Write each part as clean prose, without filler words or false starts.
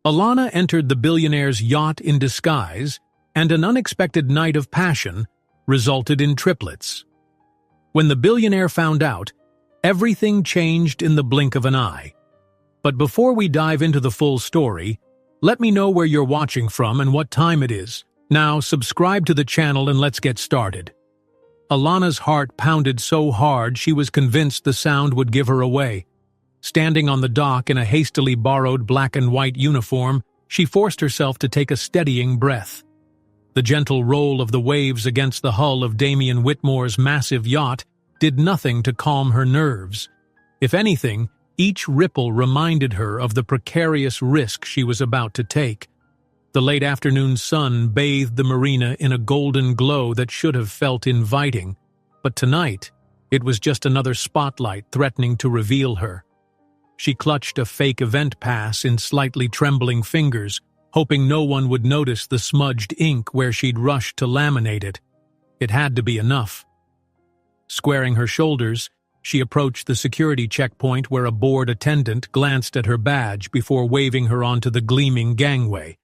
Alana entered the billionaire's yacht in disguise, and an unexpected night of passion resulted in triplets. When the billionaire found out, everything changed in the blink of an eye. But before we dive into the full story, let me know where you're watching from and what time it is. Now, subscribe to the channel and let's get started. Alana's heart pounded so hard she was convinced the sound would give her away. Standing on the dock in a hastily borrowed black and white uniform, she forced herself to take a steadying breath. The gentle roll of the waves against the hull of Damian Whitmore's massive yacht did nothing to calm her nerves. If anything, each ripple reminded her of the precarious risk she was about to take. The late afternoon sun bathed the marina in a golden glow that should have felt inviting, but tonight it was just another spotlight threatening to reveal her. She clutched a fake event pass in slightly trembling fingers, hoping no one would notice the smudged ink where she'd rushed to laminate it. It had to be enough. Squaring her shoulders, she approached the security checkpoint where a bored attendant glanced at her badge before waving her onto the gleaming gangway.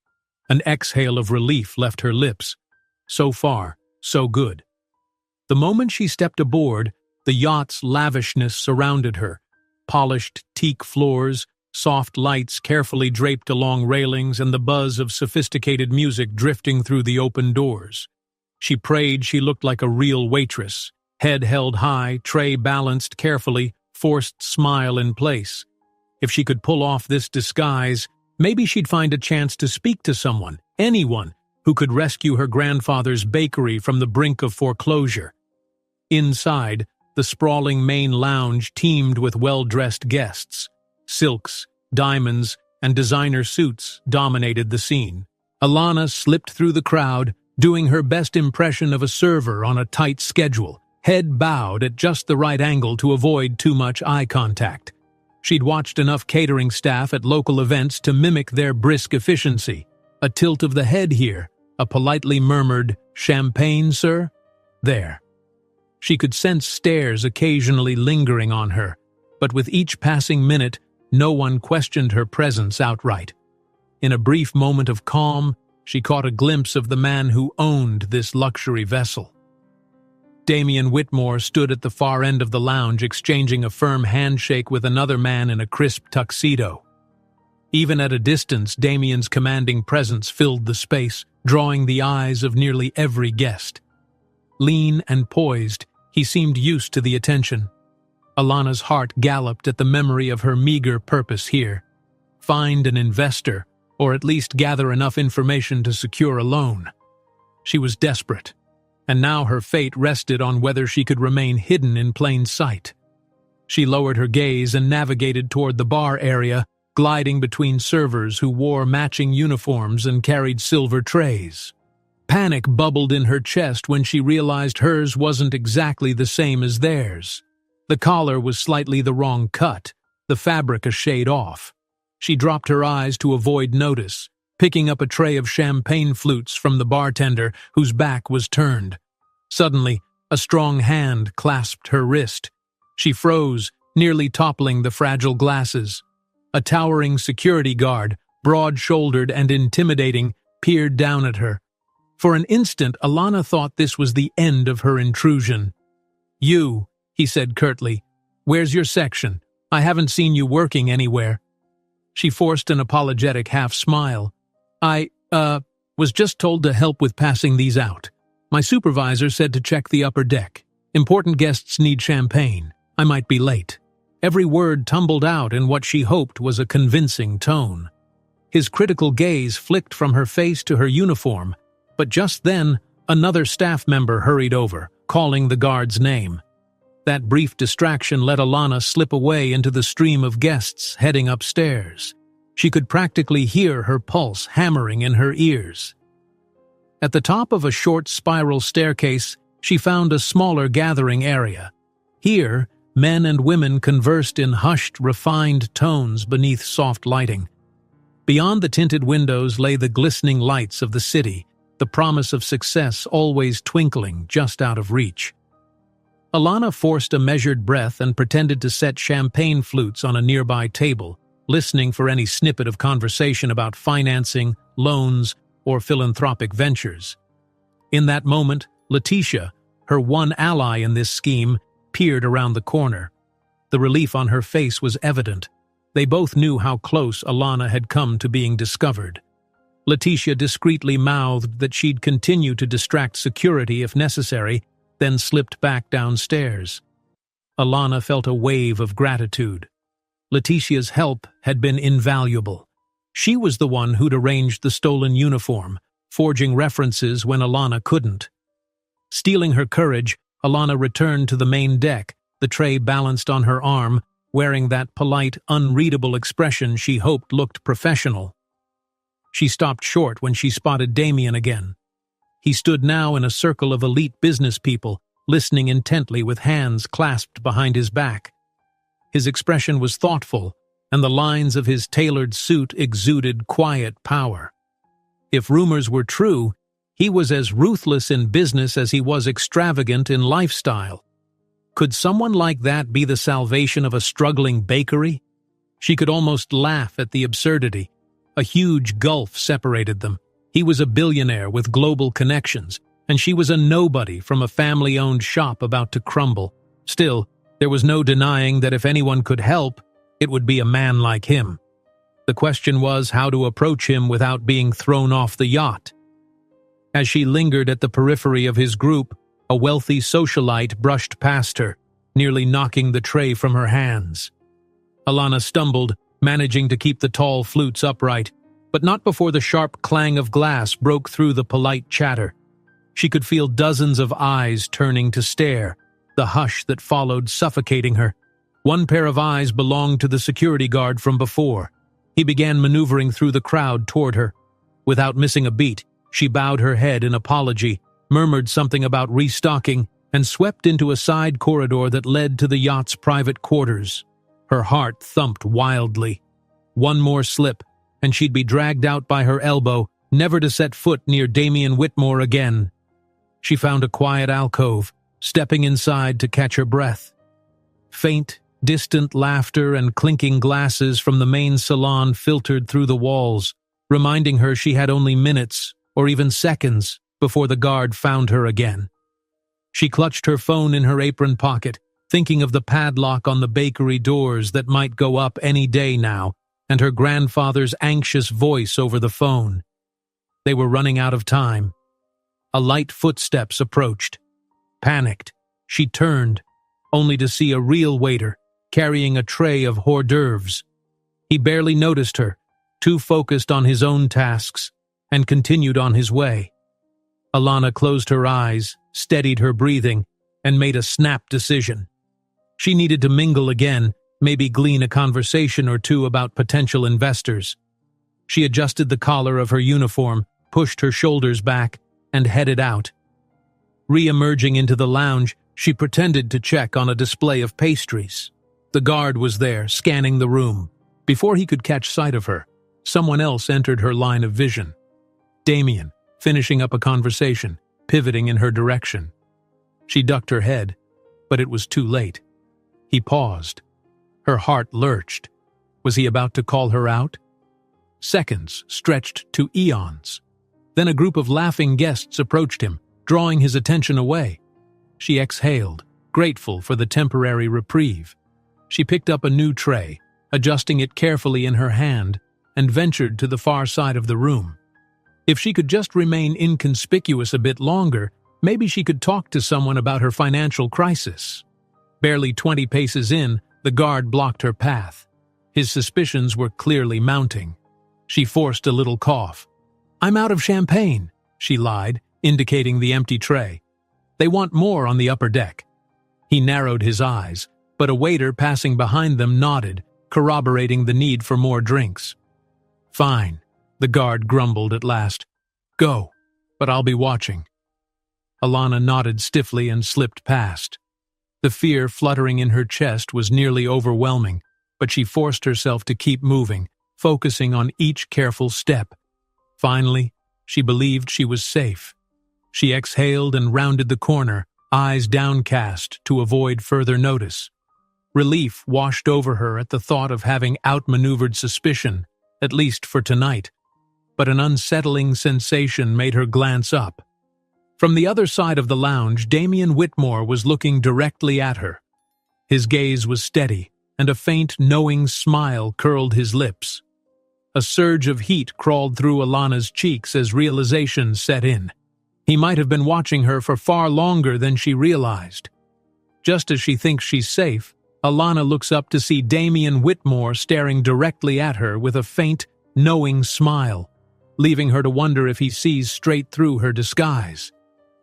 An exhale of relief left her lips. So far, so good. The moment she stepped aboard, the yacht's lavishness surrounded her. Polished teak floors, soft lights carefully draped along railings, and the buzz of sophisticated music drifting through the open doors. She prayed she looked like a real waitress, head held high, tray balanced carefully, forced smile in place. If she could pull off this disguise, maybe she'd find a chance to speak to someone, anyone, who could rescue her grandfather's bakery from the brink of foreclosure. Inside, the sprawling main lounge teemed with well-dressed guests. Silks, diamonds, and designer suits dominated the scene. Alana slipped through the crowd, doing her best impression of a server on a tight schedule, head bowed at just the right angle to avoid too much eye contact. She'd watched enough catering staff at local events to mimic their brisk efficiency. A tilt of the head here, a politely murmured, "Champagne, sir?" There. She could sense stares occasionally lingering on her, but with each passing minute, no one questioned her presence outright. In a brief moment of calm, she caught a glimpse of the man who owned this luxury vessel. Damian Whitmore stood at the far end of the lounge exchanging a firm handshake with another man in a crisp tuxedo. Even at a distance, Damian's commanding presence filled the space, drawing the eyes of nearly every guest. Lean and poised, he seemed used to the attention. Alana's heart galloped at the memory of her meager purpose here. Find an investor, or at least gather enough information to secure a loan. She was desperate, and now her fate rested on whether she could remain hidden in plain sight. She lowered her gaze and navigated toward the bar area, gliding between servers who wore matching uniforms and carried silver trays. Panic bubbled in her chest when she realized hers wasn't exactly the same as theirs. The collar was slightly the wrong cut, the fabric a shade off. She dropped her eyes to avoid notice, picking up a tray of champagne flutes from the bartender whose back was turned. Suddenly, a strong hand clasped her wrist. She froze, nearly toppling the fragile glasses. A towering security guard, broad-shouldered and intimidating, peered down at her. For an instant, Alana thought this was the end of her intrusion. "You," he said curtly, "where's your section? I haven't seen you working anywhere." She forced an apologetic half-smile. I was just told to help with passing these out. My supervisor said to check the upper deck. Important guests need champagne. I might be late." Every word tumbled out in what she hoped was a convincing tone. His critical gaze flicked from her face to her uniform, but just then, another staff member hurried over, calling the guard's name. That brief distraction let Alana slip away into the stream of guests heading upstairs. She could practically hear her pulse hammering in her ears. At the top of a short spiral staircase, she found a smaller gathering area. Here, men and women conversed in hushed, refined tones beneath soft lighting. Beyond the tinted windows lay the glistening lights of the city, the promise of success always twinkling just out of reach. Alana forced a measured breath and pretended to set champagne flutes on a nearby table, listening for any snippet of conversation about financing, loans, or philanthropic ventures. In that moment, Letitia, her one ally in this scheme, peered around the corner. The relief on her face was evident. They both knew how close Alana had come to being discovered. Letitia discreetly mouthed that she'd continue to distract security if necessary, then slipped back downstairs. Alana felt a wave of gratitude. Letitia's help had been invaluable. She was the one who'd arranged the stolen uniform, forging references when Alana couldn't. Stealing her courage, Alana returned to the main deck, the tray balanced on her arm, wearing that polite, unreadable expression she hoped looked professional. She stopped short when she spotted Damien again. He stood now in a circle of elite business people, listening intently with hands clasped behind his back. His expression was thoughtful, and the lines of his tailored suit exuded quiet power. If rumors were true, he was as ruthless in business as he was extravagant in lifestyle. Could someone like that be the salvation of a struggling bakery? She could almost laugh at the absurdity. A huge gulf separated them. He was a billionaire with global connections, and she was a nobody from a family-owned shop about to crumble. Still, there was no denying that if anyone could help, it would be a man like him. The question was how to approach him without being thrown off the yacht. As she lingered at the periphery of his group, a wealthy socialite brushed past her, nearly knocking the tray from her hands. Alana stumbled, managing to keep the tall flutes upright, but not before the sharp clang of glass broke through the polite chatter. She could feel dozens of eyes turning to stare, the hush that followed suffocating her. One pair of eyes belonged to the security guard from before. He began maneuvering through the crowd toward her. Without missing a beat, she bowed her head in apology, murmured something about restocking, and swept into a side corridor that led to the yacht's private quarters. Her heart thumped wildly. One more slip, and she'd be dragged out by her elbow, never to set foot near Damien Whitmore again. She found a quiet alcove, stepping inside to catch her breath. Faint, distant laughter and clinking glasses from the main salon filtered through the walls, reminding her she had only minutes, or even seconds, before the guard found her again. She clutched her phone in her apron pocket, thinking of the padlock on the bakery doors that might go up any day now, and her grandfather's anxious voice over the phone. They were running out of time. A light footsteps approached. Panicked, she turned, only to see a real waiter, carrying a tray of hors d'oeuvres. He barely noticed her, too focused on his own tasks, and continued on his way. Alana closed her eyes, steadied her breathing, and made a snap decision. She needed to mingle again, maybe glean a conversation or two about potential investors. She adjusted the collar of her uniform, pushed her shoulders back, and headed out. Re-emerging into the lounge, she pretended to check on a display of pastries. The guard was there, scanning the room. Before he could catch sight of her, someone else entered her line of vision. Damien, finishing up a conversation, pivoting in her direction. She ducked her head, but it was too late. He paused. Her heart lurched. Was he about to call her out? Seconds stretched to eons. Then a group of laughing guests approached him, drawing his attention away. She exhaled, grateful for the temporary reprieve. She picked up a new tray, adjusting it carefully in her hand, and ventured to the far side of the room. If she could just remain inconspicuous a bit longer, maybe she could talk to someone about her financial crisis. Barely 20 paces in, the guard blocked her path. His suspicions were clearly mounting. She forced a little cough. "I'm out of champagne," she lied, indicating the empty tray. "They want more on the upper deck." He narrowed his eyes, but a waiter passing behind them nodded, corroborating the need for more drinks. "Fine," the guard grumbled at last. "Go, but I'll be watching." Alana nodded stiffly and slipped past. The fear fluttering in her chest was nearly overwhelming, but she forced herself to keep moving, focusing on each careful step. Finally, she believed she was safe. She exhaled and rounded the corner, eyes downcast to avoid further notice. Relief washed over her at the thought of having outmaneuvered suspicion, at least for tonight. But an unsettling sensation made her glance up. From the other side of the lounge, Damian Whitmore was looking directly at her. His gaze was steady, and a faint, knowing smile curled his lips. A surge of heat crawled through Alana's cheeks as realization set in. He might have been watching her for far longer than she realized. Just as she thinks she's safe, Alana looks up to see Damian Whitmore staring directly at her with a faint, knowing smile, leaving her to wonder if he sees straight through her disguise.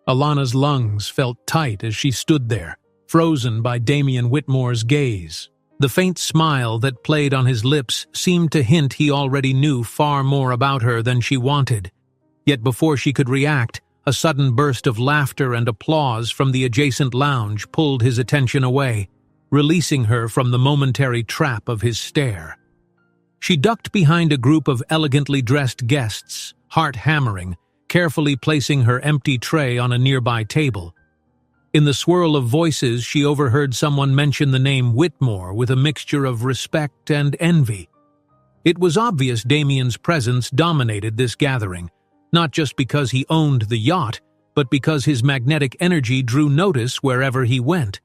Alana's lungs felt tight as she stood there, frozen by Damian Whitmore's gaze. The faint smile that played on his lips seemed to hint he already knew far more about her than she wanted. Yet before she could react, a sudden burst of laughter and applause from the adjacent lounge pulled his attention away, releasing her from the momentary trap of his stare. She ducked behind a group of elegantly dressed guests, heart hammering, carefully placing her empty tray on a nearby table. In the swirl of voices, she overheard someone mention the name Whitmore with a mixture of respect and envy. It was obvious Damian's presence dominated this gathering, not just because he owned the yacht, but because his magnetic energy drew notice wherever he went.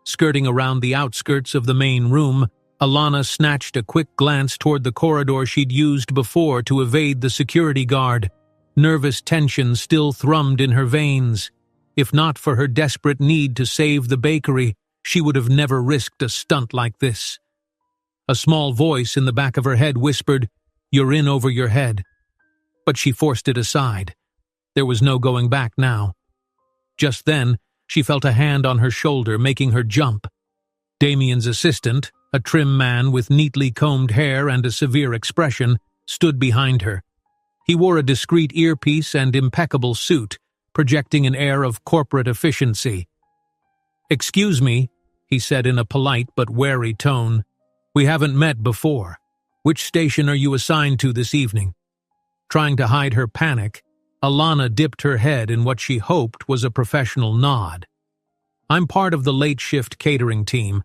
Skirting around the outskirts of the main room, Alana snatched a quick glance toward the corridor she'd used before to evade the security guard. Nervous tension still thrummed in her veins. If not for her desperate need to save the bakery, she would have never risked a stunt like this. A small voice in the back of her head whispered, "You're in over your head." But she forced it aside. There was no going back now. Just then, she felt a hand on her shoulder making her jump. Damian's assistant, a trim man with neatly combed hair and a severe expression, stood behind her. He wore a discreet earpiece and impeccable suit, projecting an air of corporate efficiency. "Excuse me," he said in a polite but wary tone. "We haven't met before. Which station are you assigned to this evening?" Trying to hide her panic, Alana dipped her head in what she hoped was a professional nod. "I'm part of the late shift catering team.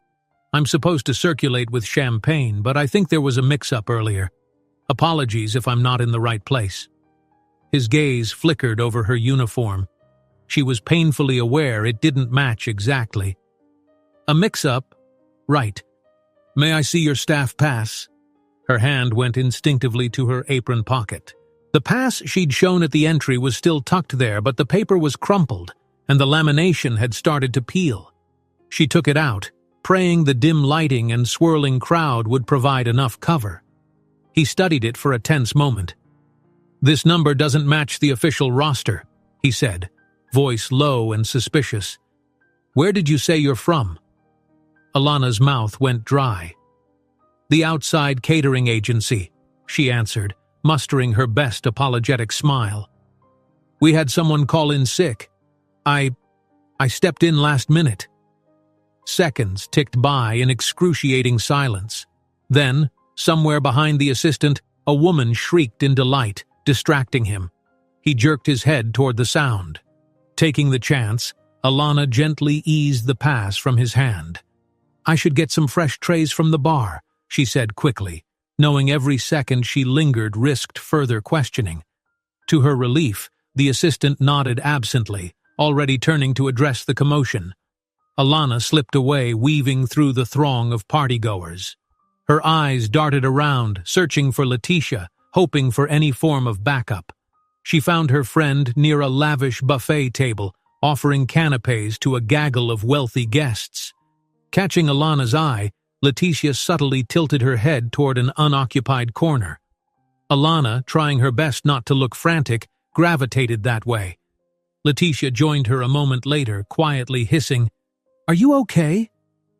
I'm supposed to circulate with champagne, but I think there was a mix-up earlier. Apologies if I'm not in the right place." His gaze flickered over her uniform. She was painfully aware it didn't match exactly. "A mix-up? Right. May I see your staff pass?" Her hand went instinctively to her apron pocket. The pass she'd shown at the entry was still tucked there, but the paper was crumpled, and the lamination had started to peel. She took it out, praying the dim lighting and swirling crowd would provide enough cover. He studied it for a tense moment. "This number doesn't match the official roster," he said, voice low and suspicious. "Where did you say you're from?" Alana's mouth went dry. "The outside catering agency," she answered, mustering her best apologetic smile. "We had someone call in sick. I stepped in last minute." Seconds ticked by in excruciating silence. Then, somewhere behind the assistant, a woman shrieked in delight, distracting him. He jerked his head toward the sound. Taking the chance, Alana gently eased the pass from his hand. "I should get some fresh trays from the bar," she said quickly, knowing every second she lingered risked further questioning. To her relief, the assistant nodded absently, already turning to address the commotion. Alana slipped away, weaving through the throng of partygoers. Her eyes darted around, searching for Letitia, hoping for any form of backup. She found her friend near a lavish buffet table, offering canapes to a gaggle of wealthy guests. Catching Alana's eye, Letitia subtly tilted her head toward an unoccupied corner. Alana, trying her best not to look frantic, gravitated that way. Letitia joined her a moment later, quietly hissing, "Are you okay?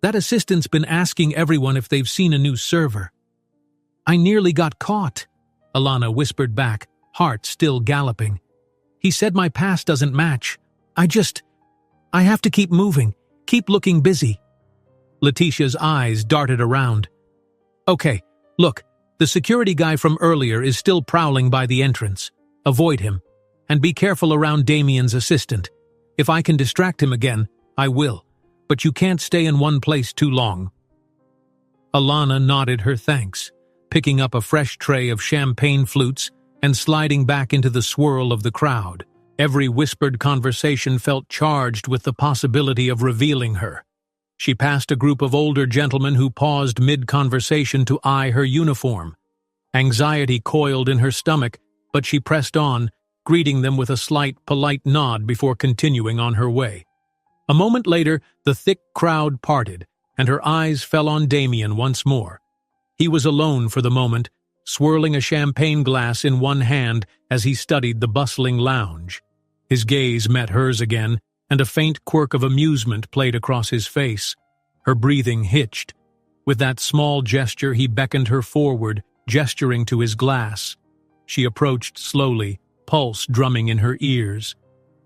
That assistant's been asking everyone if they've seen a new server." "I nearly got caught," Alana whispered back, heart still galloping. "He said my pass doesn't match. I have to keep moving, keep looking busy." Letitia's eyes darted around. "Okay, look, the security guy from earlier is still prowling by the entrance. Avoid him, and be careful around Damian's assistant. If I can distract him again, I will, but you can't stay in one place too long. Alana nodded her thanks, picking up a fresh tray of champagne flutes and sliding back into the swirl of the crowd. Every whispered conversation felt charged with the possibility of revealing her. She passed a group of older gentlemen who paused mid-conversation to eye her uniform. Anxiety coiled in her stomach, but she pressed on, greeting them with a slight, polite nod before continuing on her way. A moment later, the thick crowd parted, and her eyes fell on Damien once more. He was alone for the moment, swirling a champagne glass in one hand as he studied the bustling lounge. His gaze met hers again, and a faint quirk of amusement played across his face. Her breathing hitched. With that small gesture, he beckoned her forward, gesturing to his glass. She approached slowly, pulse drumming in her ears.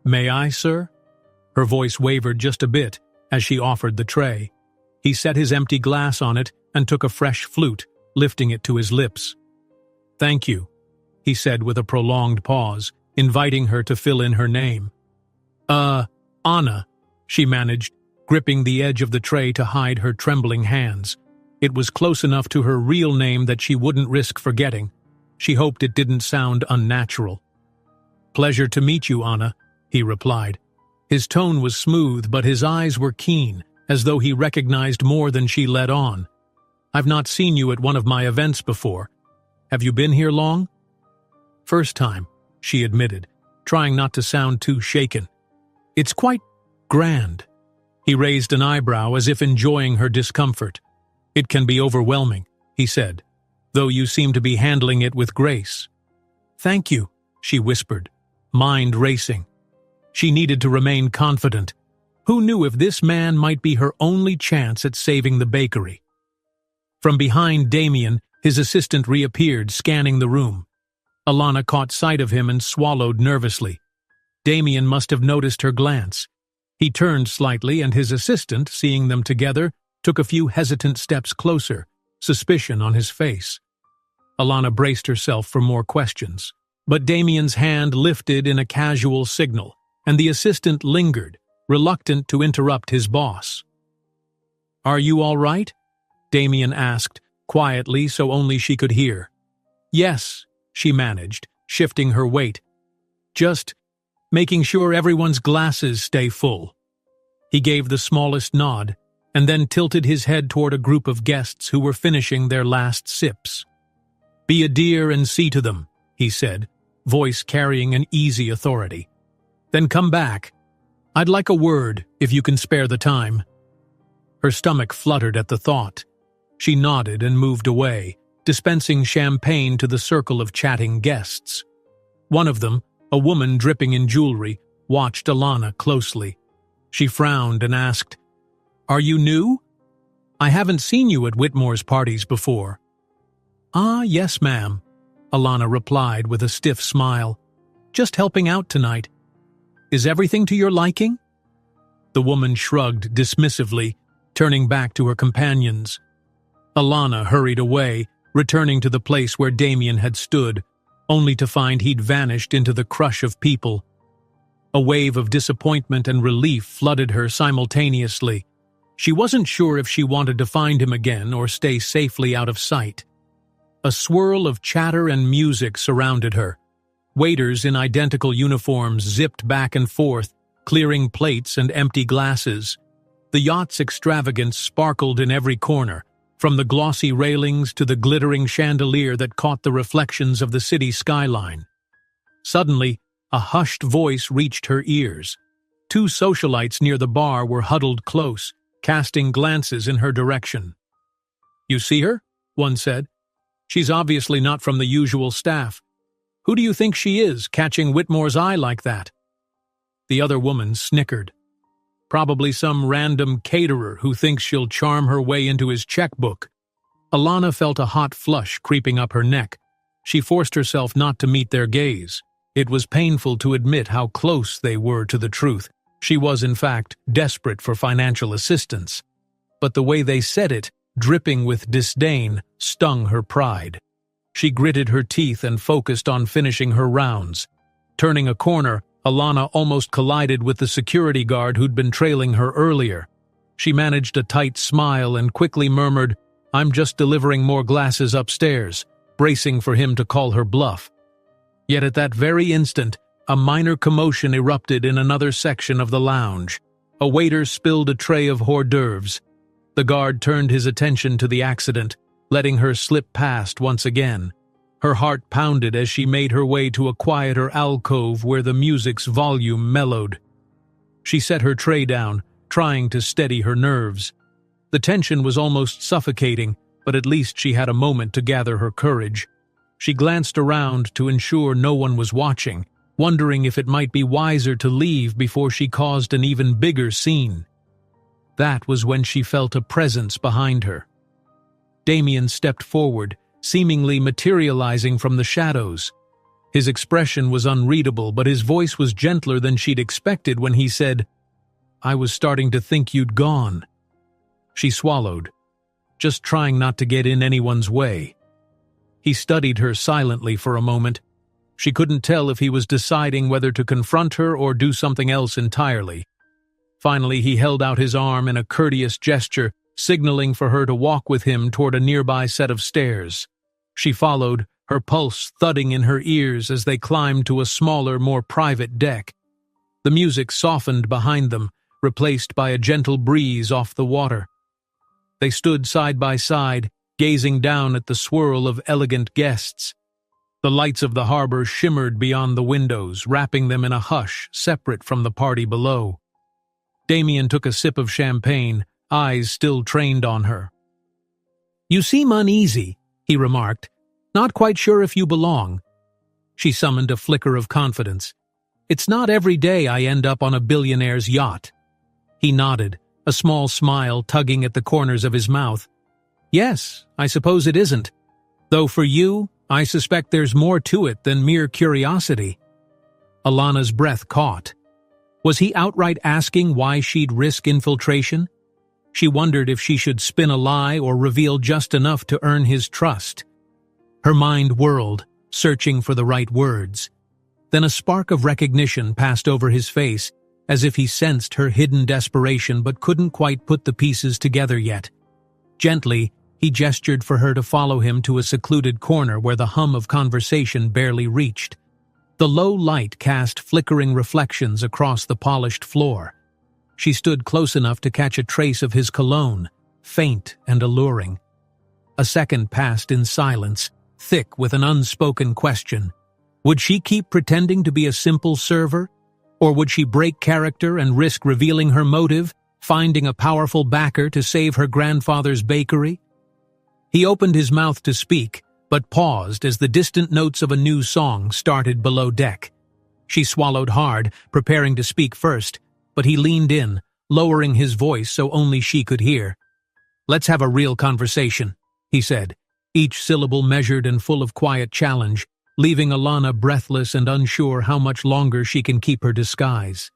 "May I, sir?" Her voice wavered just a bit as she offered the tray. He set his empty glass on it and took a fresh flute, lifting it to his lips. "Thank you," he said with a prolonged pause, inviting her to fill in her name. Anna," she managed, gripping the edge of the tray to hide her trembling hands. It was close enough to her real name that she wouldn't risk forgetting. She hoped it didn't sound unnatural. "Pleasure to meet you, Anna," he replied. His tone was smooth, but his eyes were keen, as though he recognized more than she let on. "I've not seen you at one of my events before. Have you been here long?" "First time," she admitted, trying not to sound too shaken. "It's quite grand." He raised an eyebrow as if enjoying her discomfort. "It can be overwhelming," he said, "though you seem to be handling it with grace." "Thank you," she whispered, mind racing. She needed to remain confident. Who knew if this man might be her only chance at saving the bakery? From behind Damien, his assistant reappeared, scanning the room. Alana caught sight of him and swallowed nervously. Damien must have noticed her glance. He turned slightly, and his assistant, seeing them together, took a few hesitant steps closer, suspicion on his face. Alana braced herself for more questions, but Damien's hand lifted in a casual signal, and the assistant lingered, reluctant to interrupt his boss. "Are you all right?" Damien asked, quietly so only she could hear. "Yes," she managed, shifting her weight. "Just making sure everyone's glasses stay full." He gave the smallest nod, and then tilted his head toward a group of guests who were finishing their last sips. "Be a dear and see to them," he said, voice carrying an easy authority. "Then come back. I'd like a word, if you can spare the time." Her stomach fluttered at the thought. She nodded and moved away, dispensing champagne to the circle of chatting guests. One of them, a woman dripping in jewelry, watched Alana closely. She frowned and asked, "Are you new? I haven't seen you at Whitmore's parties before." "Ah, yes, ma'am," Alana replied with a stiff smile. "Just helping out tonight. Is everything to your liking?" The woman shrugged dismissively, turning back to her companions. Alana hurried away, returning to the place where Damien had stood, only to find he'd vanished into the crush of people. A wave of disappointment and relief flooded her simultaneously. She wasn't sure if she wanted to find him again or stay safely out of sight. A swirl of chatter and music surrounded her. Waiters in identical uniforms zipped back and forth, clearing plates and empty glasses. The yacht's extravagance sparkled in every corner, from the glossy railings to the glittering chandelier that caught the reflections of the city skyline. Suddenly, a hushed voice reached her ears. Two socialites near the bar were huddled close, casting glances in her direction. "You see her?" one said. "She's obviously not from the usual staff. Who do you think she is, catching Whitmore's eye like that?" The other woman snickered. "Probably some random caterer who thinks she'll charm her way into his checkbook." Alana felt a hot flush creeping up her neck. She forced herself not to meet their gaze. It was painful to admit how close they were to the truth. She was, in fact, desperate for financial assistance. But the way they said it, dripping with disdain, stung her pride. She gritted her teeth and focused on finishing her rounds. Turning a corner, Alana almost collided with the security guard who'd been trailing her earlier. She managed a tight smile and quickly murmured, I'm just delivering more glasses upstairs, bracing for him to call her bluff. Yet at that very instant, a minor commotion erupted in another section of the lounge. A waiter spilled a tray of hors d'oeuvres. The guard turned his attention to the accident, letting her slip past once again. Her heart pounded as she made her way to a quieter alcove where the music's volume mellowed. She set her tray down, trying to steady her nerves. The tension was almost suffocating, but at least she had a moment to gather her courage. She glanced around to ensure no one was watching, wondering if it might be wiser to leave before she caused an even bigger scene. That was when she felt a presence behind her. Damien stepped forward, seemingly materializing from the shadows. His expression was unreadable, but his voice was gentler than she'd expected when he said, "I was starting to think you'd gone." She swallowed, just trying not to get in anyone's way. He studied her silently for a moment. She couldn't tell if he was deciding whether to confront her or do something else entirely. Finally, he held out his arm in a courteous gesture, signaling for her to walk with him toward a nearby set of stairs. She followed, her pulse thudding in her ears as they climbed to a smaller, more private deck. The music softened behind them, replaced by a gentle breeze off the water. They stood side by side, gazing down at the swirl of elegant guests. The lights of the harbor shimmered beyond the windows, wrapping them in a hush separate from the party below. Damien took a sip of champagne, eyes still trained on her. "You seem uneasy," he remarked. "Not quite sure if you belong." She summoned a flicker of confidence. "It's not every day I end up on a billionaire's yacht." He nodded, a small smile tugging at the corners of his mouth. "Yes, I suppose it isn't. Though for you, I suspect there's more to it than mere curiosity." Alana's breath caught. Was he outright asking why she'd risk infiltration? She wondered if she should spin a lie or reveal just enough to earn his trust. Her mind whirled, searching for the right words. Then a spark of recognition passed over his face, as if he sensed her hidden desperation but couldn't quite put the pieces together yet. Gently, he gestured for her to follow him to a secluded corner where the hum of conversation barely reached. The low light cast flickering reflections across the polished floor. She stood close enough to catch a trace of his cologne, faint and alluring. A second passed in silence, thick with an unspoken question. Would she keep pretending to be a simple server? Or would she break character and risk revealing her motive, finding a powerful backer to save her grandfather's bakery? He opened his mouth to speak, but paused as the distant notes of a new song started below deck. She swallowed hard, preparing to speak first, but he leaned in, lowering his voice so only she could hear. "Let's have a real conversation," he said, each syllable measured and full of quiet challenge, leaving Alana breathless and unsure how much longer she can keep her disguise.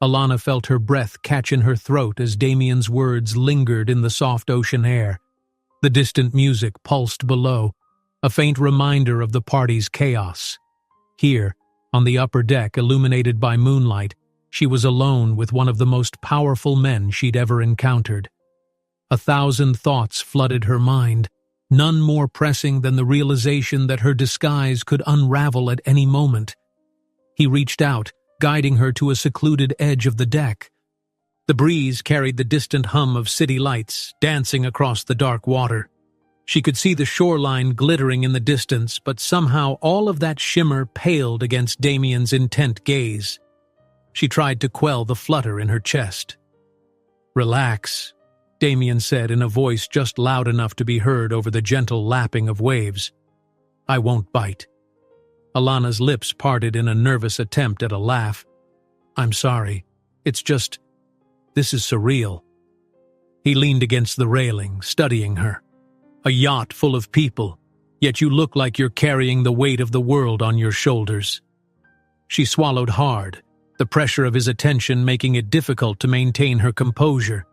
Alana felt her breath catch in her throat as Damien's words lingered in the soft ocean air. The distant music pulsed below, a faint reminder of the party's chaos. Here, on the upper deck illuminated by moonlight, she was alone with one of the most powerful men she'd ever encountered. 1,000 thoughts flooded her mind, none more pressing than the realization that her disguise could unravel at any moment. He reached out, guiding her to a secluded edge of the deck. The breeze carried the distant hum of city lights, dancing across the dark water. She could see the shoreline glittering in the distance, but somehow all of that shimmer paled against Damien's intent gaze. She tried to quell the flutter in her chest. "Relax," Damien said in a voice just loud enough to be heard over the gentle lapping of waves. "I won't bite." Alana's lips parted in a nervous attempt at a laugh. "I'm sorry. It's just, this is surreal." He leaned against the railing, studying her. "A yacht full of people, yet you look like you're carrying the weight of the world on your shoulders." She swallowed hard, the pressure of his attention making it difficult to maintain her composure.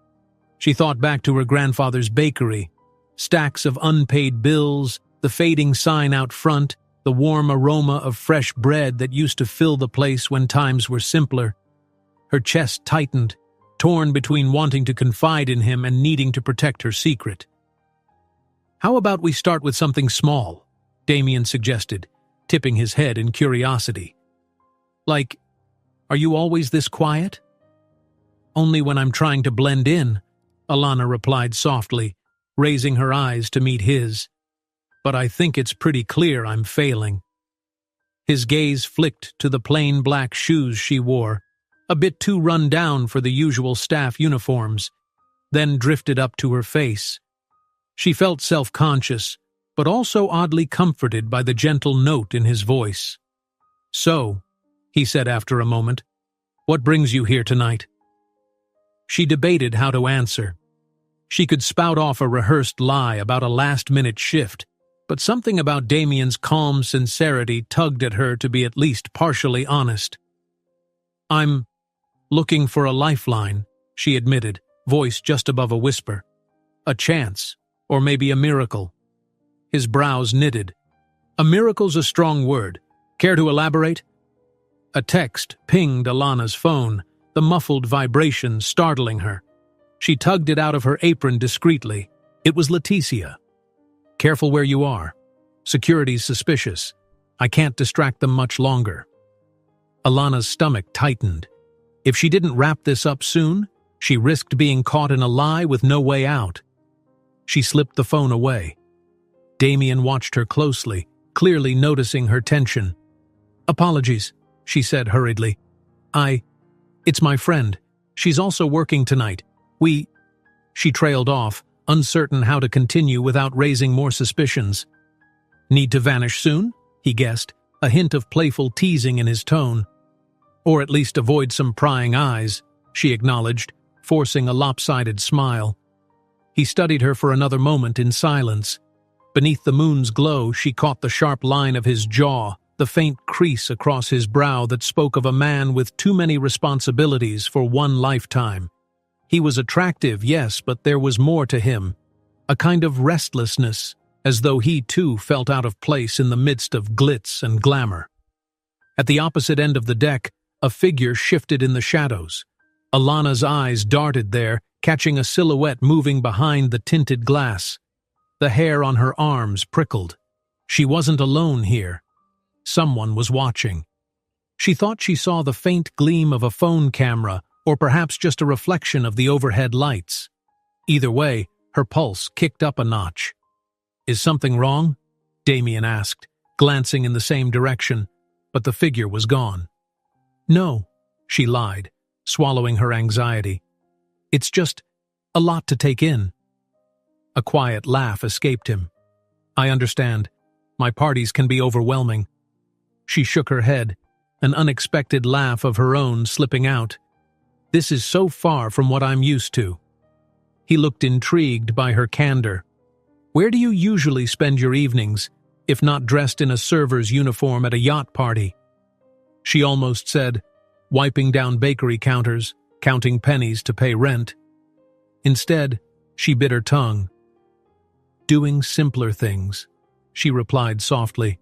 She thought back to her grandfather's bakery, stacks of unpaid bills, the fading sign out front, the warm aroma of fresh bread that used to fill the place when times were simpler. Her chest tightened, torn between wanting to confide in him and needing to protect her secret. How about we start with something small? Damien suggested, tipping his head in curiosity. Like, are you always this quiet? Only when I'm trying to blend in, Alana replied softly, raising her eyes to meet his. But I think it's pretty clear I'm failing. His gaze flicked to the plain black shoes she wore, a bit too run down for the usual staff uniforms, then drifted up to her face. She felt self-conscious, but also oddly comforted by the gentle note in his voice. So, he said after a moment, what brings you here tonight? She debated how to answer. She could spout off a rehearsed lie about a last-minute shift, but something about Damien's calm sincerity tugged at her to be at least partially honest. I'm looking for a lifeline, she admitted, voice just above a whisper. A chance, or maybe a miracle. His brows knitted. A miracle's a strong word. Care to elaborate? A text pinged Alana's phone, the muffled vibration startling her. She tugged it out of her apron discreetly. It was Leticia. Careful where you are. Security's suspicious. I can't distract them much longer. Alana's stomach tightened. If she didn't wrap this up soon, she risked being caught in a lie with no way out. She slipped the phone away. Damien watched her closely, clearly noticing her tension. Apologies, she said hurriedly. It's my friend. She's also working tonight. She trailed off, uncertain how to continue without raising more suspicions. Need to vanish soon? He guessed, a hint of playful teasing in his tone. Or at least avoid some prying eyes, she acknowledged, forcing a lopsided smile. He studied her for another moment in silence. Beneath the moon's glow, she caught the sharp line of his jaw, the faint crease across his brow that spoke of a man with too many responsibilities for one lifetime. He was attractive, yes, but there was more to him. A kind of restlessness, as though he too felt out of place in the midst of glitz and glamour. At the opposite end of the deck, a figure shifted in the shadows. Alana's eyes darted there, catching a silhouette moving behind the tinted glass. The hair on her arms prickled. She wasn't alone here. Someone was watching. She thought she saw the faint gleam of a phone camera, or perhaps just a reflection of the overhead lights. Either way, her pulse kicked up a notch. Is something wrong? Damien asked, glancing in the same direction, but the figure was gone. No, she lied, swallowing her anxiety. It's just a lot to take in. A quiet laugh escaped him. I understand. My parties can be overwhelming. She shook her head, an unexpected laugh of her own slipping out. This is so far from what I'm used to. He looked intrigued by her candor. Where do you usually spend your evenings, if not dressed in a server's uniform at a yacht party? She almost said, wiping down bakery counters, counting pennies to pay rent. Instead, she bit her tongue. Doing simpler things, she replied softly.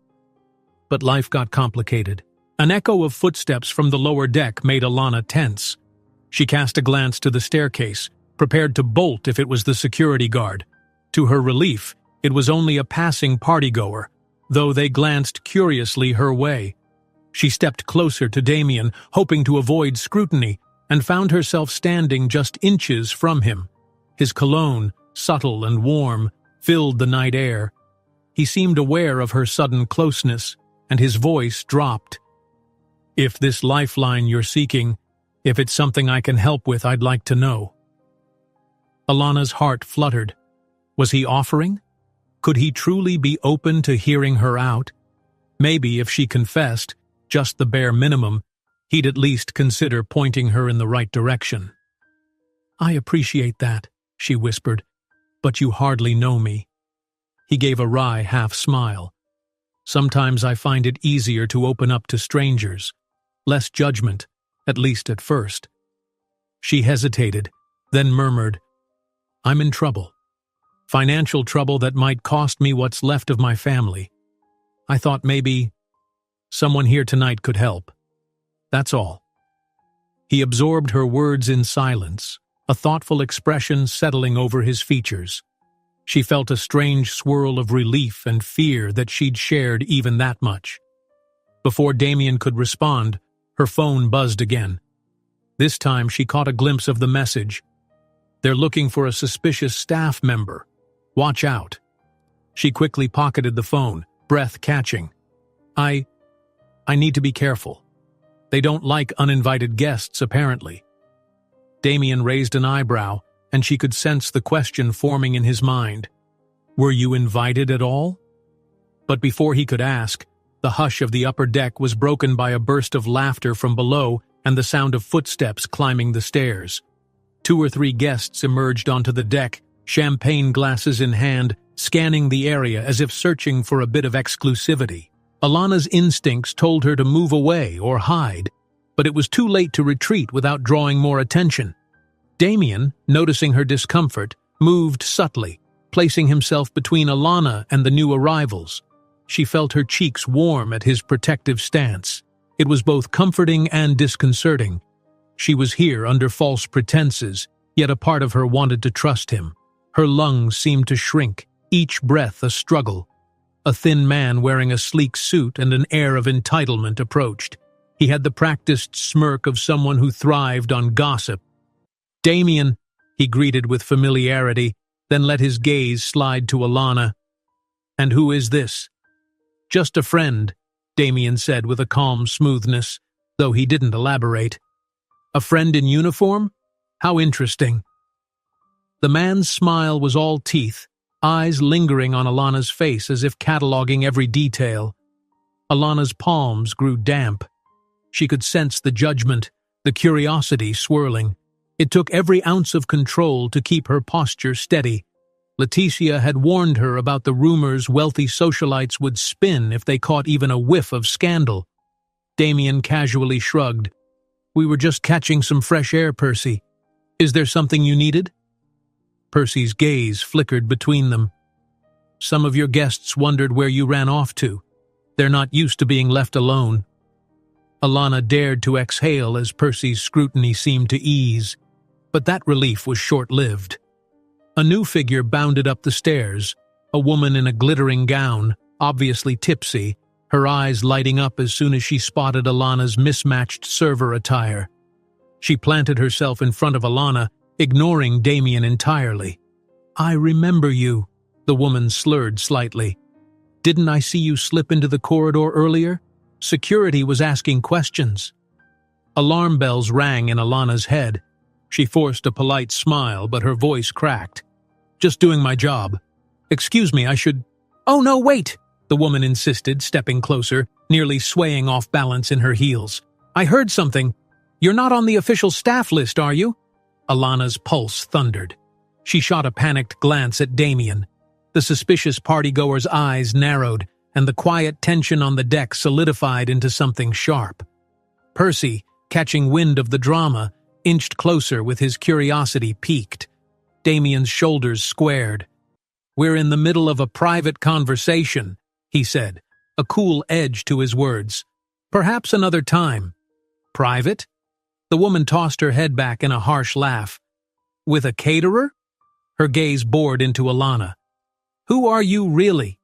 But life got complicated. An echo of footsteps from the lower deck made Alana tense. She cast a glance to the staircase, prepared to bolt if it was the security guard. To her relief, it was only a passing partygoer, though they glanced curiously her way. She stepped closer to Damien, hoping to avoid scrutiny, and found herself standing just inches from him. His cologne, subtle and warm, filled the night air. He seemed aware of her sudden closeness, and his voice dropped. If this lifeline you're seeking, if it's something I can help with, I'd like to know. Alana's heart fluttered. Was he offering? Could he truly be open to hearing her out? Maybe if she confessed, just the bare minimum, he'd at least consider pointing her in the right direction. I appreciate that, she whispered, but you hardly know me. He gave a wry half-smile. Sometimes I find it easier to open up to strangers. Less judgment, at least at first. She hesitated, then murmured, I'm in trouble. Financial trouble that might cost me what's left of my family. I thought maybe someone here tonight could help. That's all. He absorbed her words in silence, a thoughtful expression settling over his features. She felt a strange swirl of relief and fear that she'd shared even that much. Before Damien could respond, her phone buzzed again. This time she caught a glimpse of the message. "They're looking for a suspicious staff member. Watch out." She quickly pocketed the phone, breath catching. I need to be careful. They don't like uninvited guests, apparently." Damien raised an eyebrow, and she could sense the question forming in his mind. "Were you invited at all?" But before he could ask, the hush of the upper deck was broken by a burst of laughter from below and the sound of footsteps climbing the stairs. 2 or 3 guests emerged onto the deck, champagne glasses in hand, scanning the area as if searching for a bit of exclusivity. Alana's instincts told her to move away or hide, but it was too late to retreat without drawing more attention. Damien, noticing her discomfort, moved subtly, placing himself between Alana and the new arrivals. She felt her cheeks warm at his protective stance. It was both comforting and disconcerting. She was here under false pretenses, yet a part of her wanted to trust him. Her lungs seemed to shrink, each breath a struggle. A thin man wearing a sleek suit and an air of entitlement approached. He had the practiced smirk of someone who thrived on gossip. "Damien," he greeted with familiarity, then let his gaze slide to Alana. "And who is this?" "Just a friend," Damien said with a calm smoothness, though he didn't elaborate. "A friend in uniform? How interesting." The man's smile was all teeth, eyes lingering on Alana's face as if cataloging every detail. Alana's palms grew damp. She could sense the judgment, the curiosity swirling. It took every ounce of control to keep her posture steady. Leticia had warned her about the rumors wealthy socialites would spin if they caught even a whiff of scandal. Damien casually shrugged. "We were just catching some fresh air, Percy. Is there something you needed?" Percy's gaze flickered between them. "Some of your guests wondered where you ran off to. They're not used to being left alone." Alana dared to exhale as Percy's scrutiny seemed to ease, but that relief was short-lived. A new figure bounded up the stairs, a woman in a glittering gown, obviously tipsy, her eyes lighting up as soon as she spotted Alana's mismatched server attire. She planted herself in front of Alana, ignoring Damien entirely. "I remember you," the woman slurred slightly. "Didn't I see you slip into the corridor earlier? Security was asking questions." Alarm bells rang in Alana's head. She forced a polite smile, but her voice cracked. "Just doing my job. Excuse me, I should—" "Oh no, wait!" the woman insisted, stepping closer, nearly swaying off balance in her heels. "I heard something. You're not on the official staff list, are you?" Alana's pulse thundered. She shot a panicked glance at Damien. The suspicious partygoer's eyes narrowed, and the quiet tension on the deck solidified into something sharp. Percy, catching wind of the drama, inched closer with his curiosity piqued. Damien's shoulders squared. "We're in the middle of a private conversation," he said, a cool edge to his words. "Perhaps another time." "Private?" The woman tossed her head back in a harsh laugh. "With a caterer?" Her gaze bored into Alana. "Who are you really?"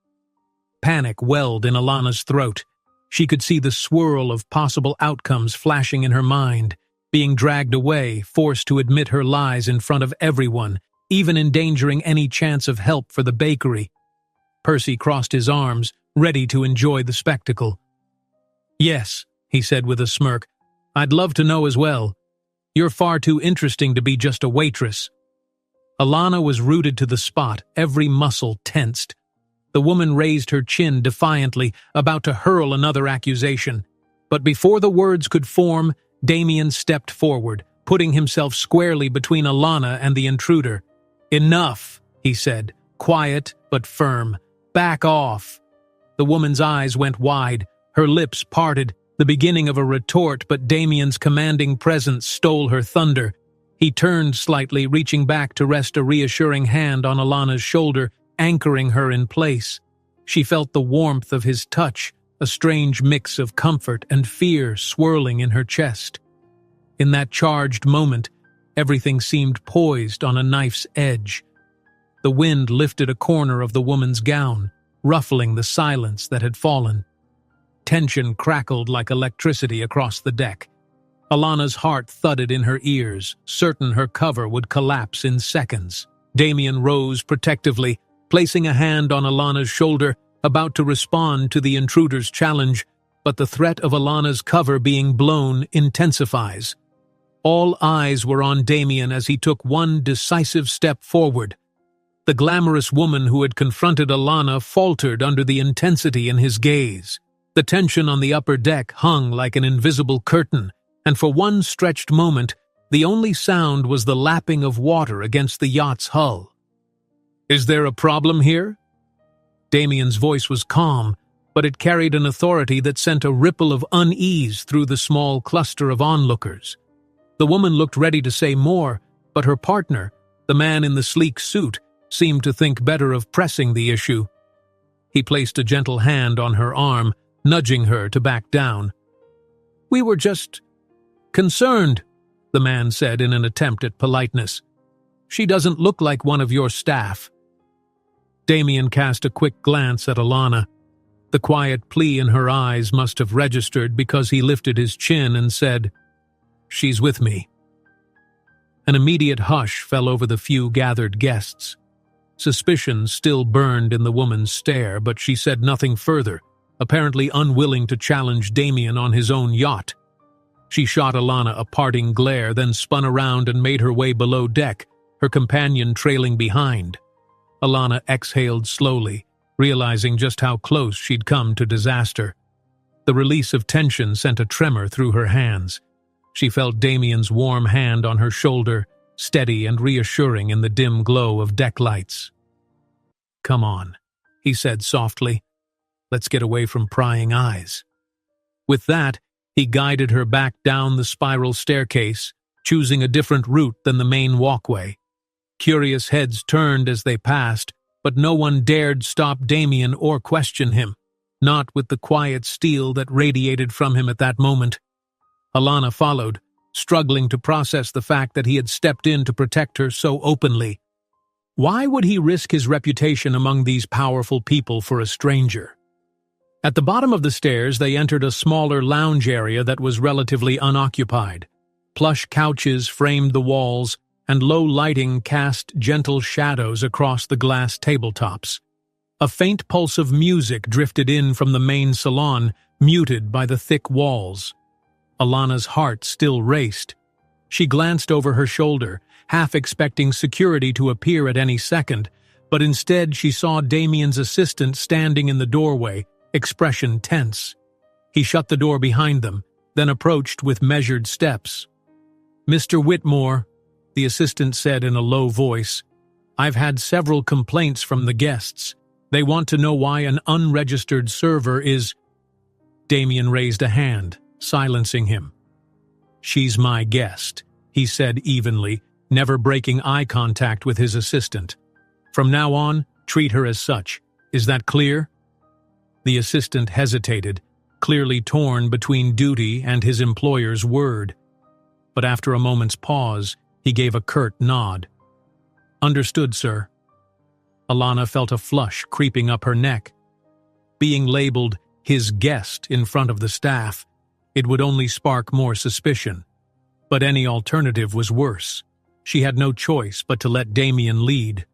Panic welled in Alana's throat. She could see the swirl of possible outcomes flashing in her mind, being dragged away, forced to admit her lies in front of everyone, even endangering any chance of help for the bakery. Percy crossed his arms, ready to enjoy the spectacle. "Yes," he said with a smirk. "I'd love to know as well. You're far too interesting to be just a waitress." Alana was rooted to the spot, every muscle tensed. The woman raised her chin defiantly, about to hurl another accusation. But before the words could form, Damien stepped forward, putting himself squarely between Alana and the intruder. "Enough," he said, quiet but firm. "Back off." The woman's eyes went wide, her lips parted, the beginning of a retort, but Damien's commanding presence stole her thunder. He turned slightly, reaching back to rest a reassuring hand on Alana's shoulder, anchoring her in place. She felt the warmth of his touch, a strange mix of comfort and fear swirling in her chest. In that charged moment, everything seemed poised on a knife's edge. The wind lifted a corner of the woman's gown, ruffling the silence that had fallen. Tension crackled like electricity across the deck. Alana's heart thudded in her ears, certain her cover would collapse in seconds. Damien rose protectively, placing a hand on Alana's shoulder, about to respond to the intruder's challenge, but the threat of Alana's cover being blown intensifies. All eyes were on Damien as he took one decisive step forward. The glamorous woman who had confronted Alana faltered under the intensity in his gaze. The tension on the upper deck hung like an invisible curtain, and for one stretched moment, the only sound was the lapping of water against the yacht's hull. "Is there a problem here?" Damien's voice was calm, but it carried an authority that sent a ripple of unease through the small cluster of onlookers. The woman looked ready to say more, but her partner, the man in the sleek suit, seemed to think better of pressing the issue. He placed a gentle hand on her arm, nudging her to back down. "We were just concerned," the man said in an attempt at politeness. "She doesn't look like one of your staff." Damien cast a quick glance at Alana. The quiet plea in her eyes must have registered because he lifted his chin and said, "She's with me." An immediate hush fell over the few gathered guests. Suspicion still burned in the woman's stare, but she said nothing further, apparently unwilling to challenge Damien on his own yacht. She shot Alana a parting glare, then spun around and made her way below deck, her companion trailing behind. Alana exhaled slowly, realizing just how close she'd come to disaster. The release of tension sent a tremor through her hands. She felt Damien's warm hand on her shoulder, steady and reassuring in the dim glow of deck lights. "Come on," he said softly. "Let's get away from prying eyes." With that, he guided her back down the spiral staircase, choosing a different route than the main walkway. Curious heads turned as they passed, but no one dared stop Damien or question him, not with the quiet steel that radiated from him at that moment. Alana followed, struggling to process the fact that he had stepped in to protect her so openly. Why would he risk his reputation among these powerful people for a stranger? At the bottom of the stairs, they entered a smaller lounge area that was relatively unoccupied. Plush couches framed the walls, and low lighting cast gentle shadows across the glass tabletops. A faint pulse of music drifted in from the main salon, muted by the thick walls. Alana's heart still raced. She glanced over her shoulder, half expecting security to appear at any second, but instead she saw Damien's assistant standing in the doorway, expression tense. He shut the door behind them, then approached with measured steps. "Mr. Whitmore," the assistant said in a low voice, "I've had several complaints from the guests. They want to know why an unregistered server is—" Damien raised a hand, silencing him. "She's my guest," he said evenly, never breaking eye contact with his assistant. "From now on, treat her as such. Is that clear?" The assistant hesitated, clearly torn between duty and his employer's word. But after a moment's pause, he gave a curt nod. "Understood, sir." Alana felt a flush creeping up her neck. Being labeled his guest in front of the staff, it would only spark more suspicion. But any alternative was worse. She had no choice but to let Damien lead.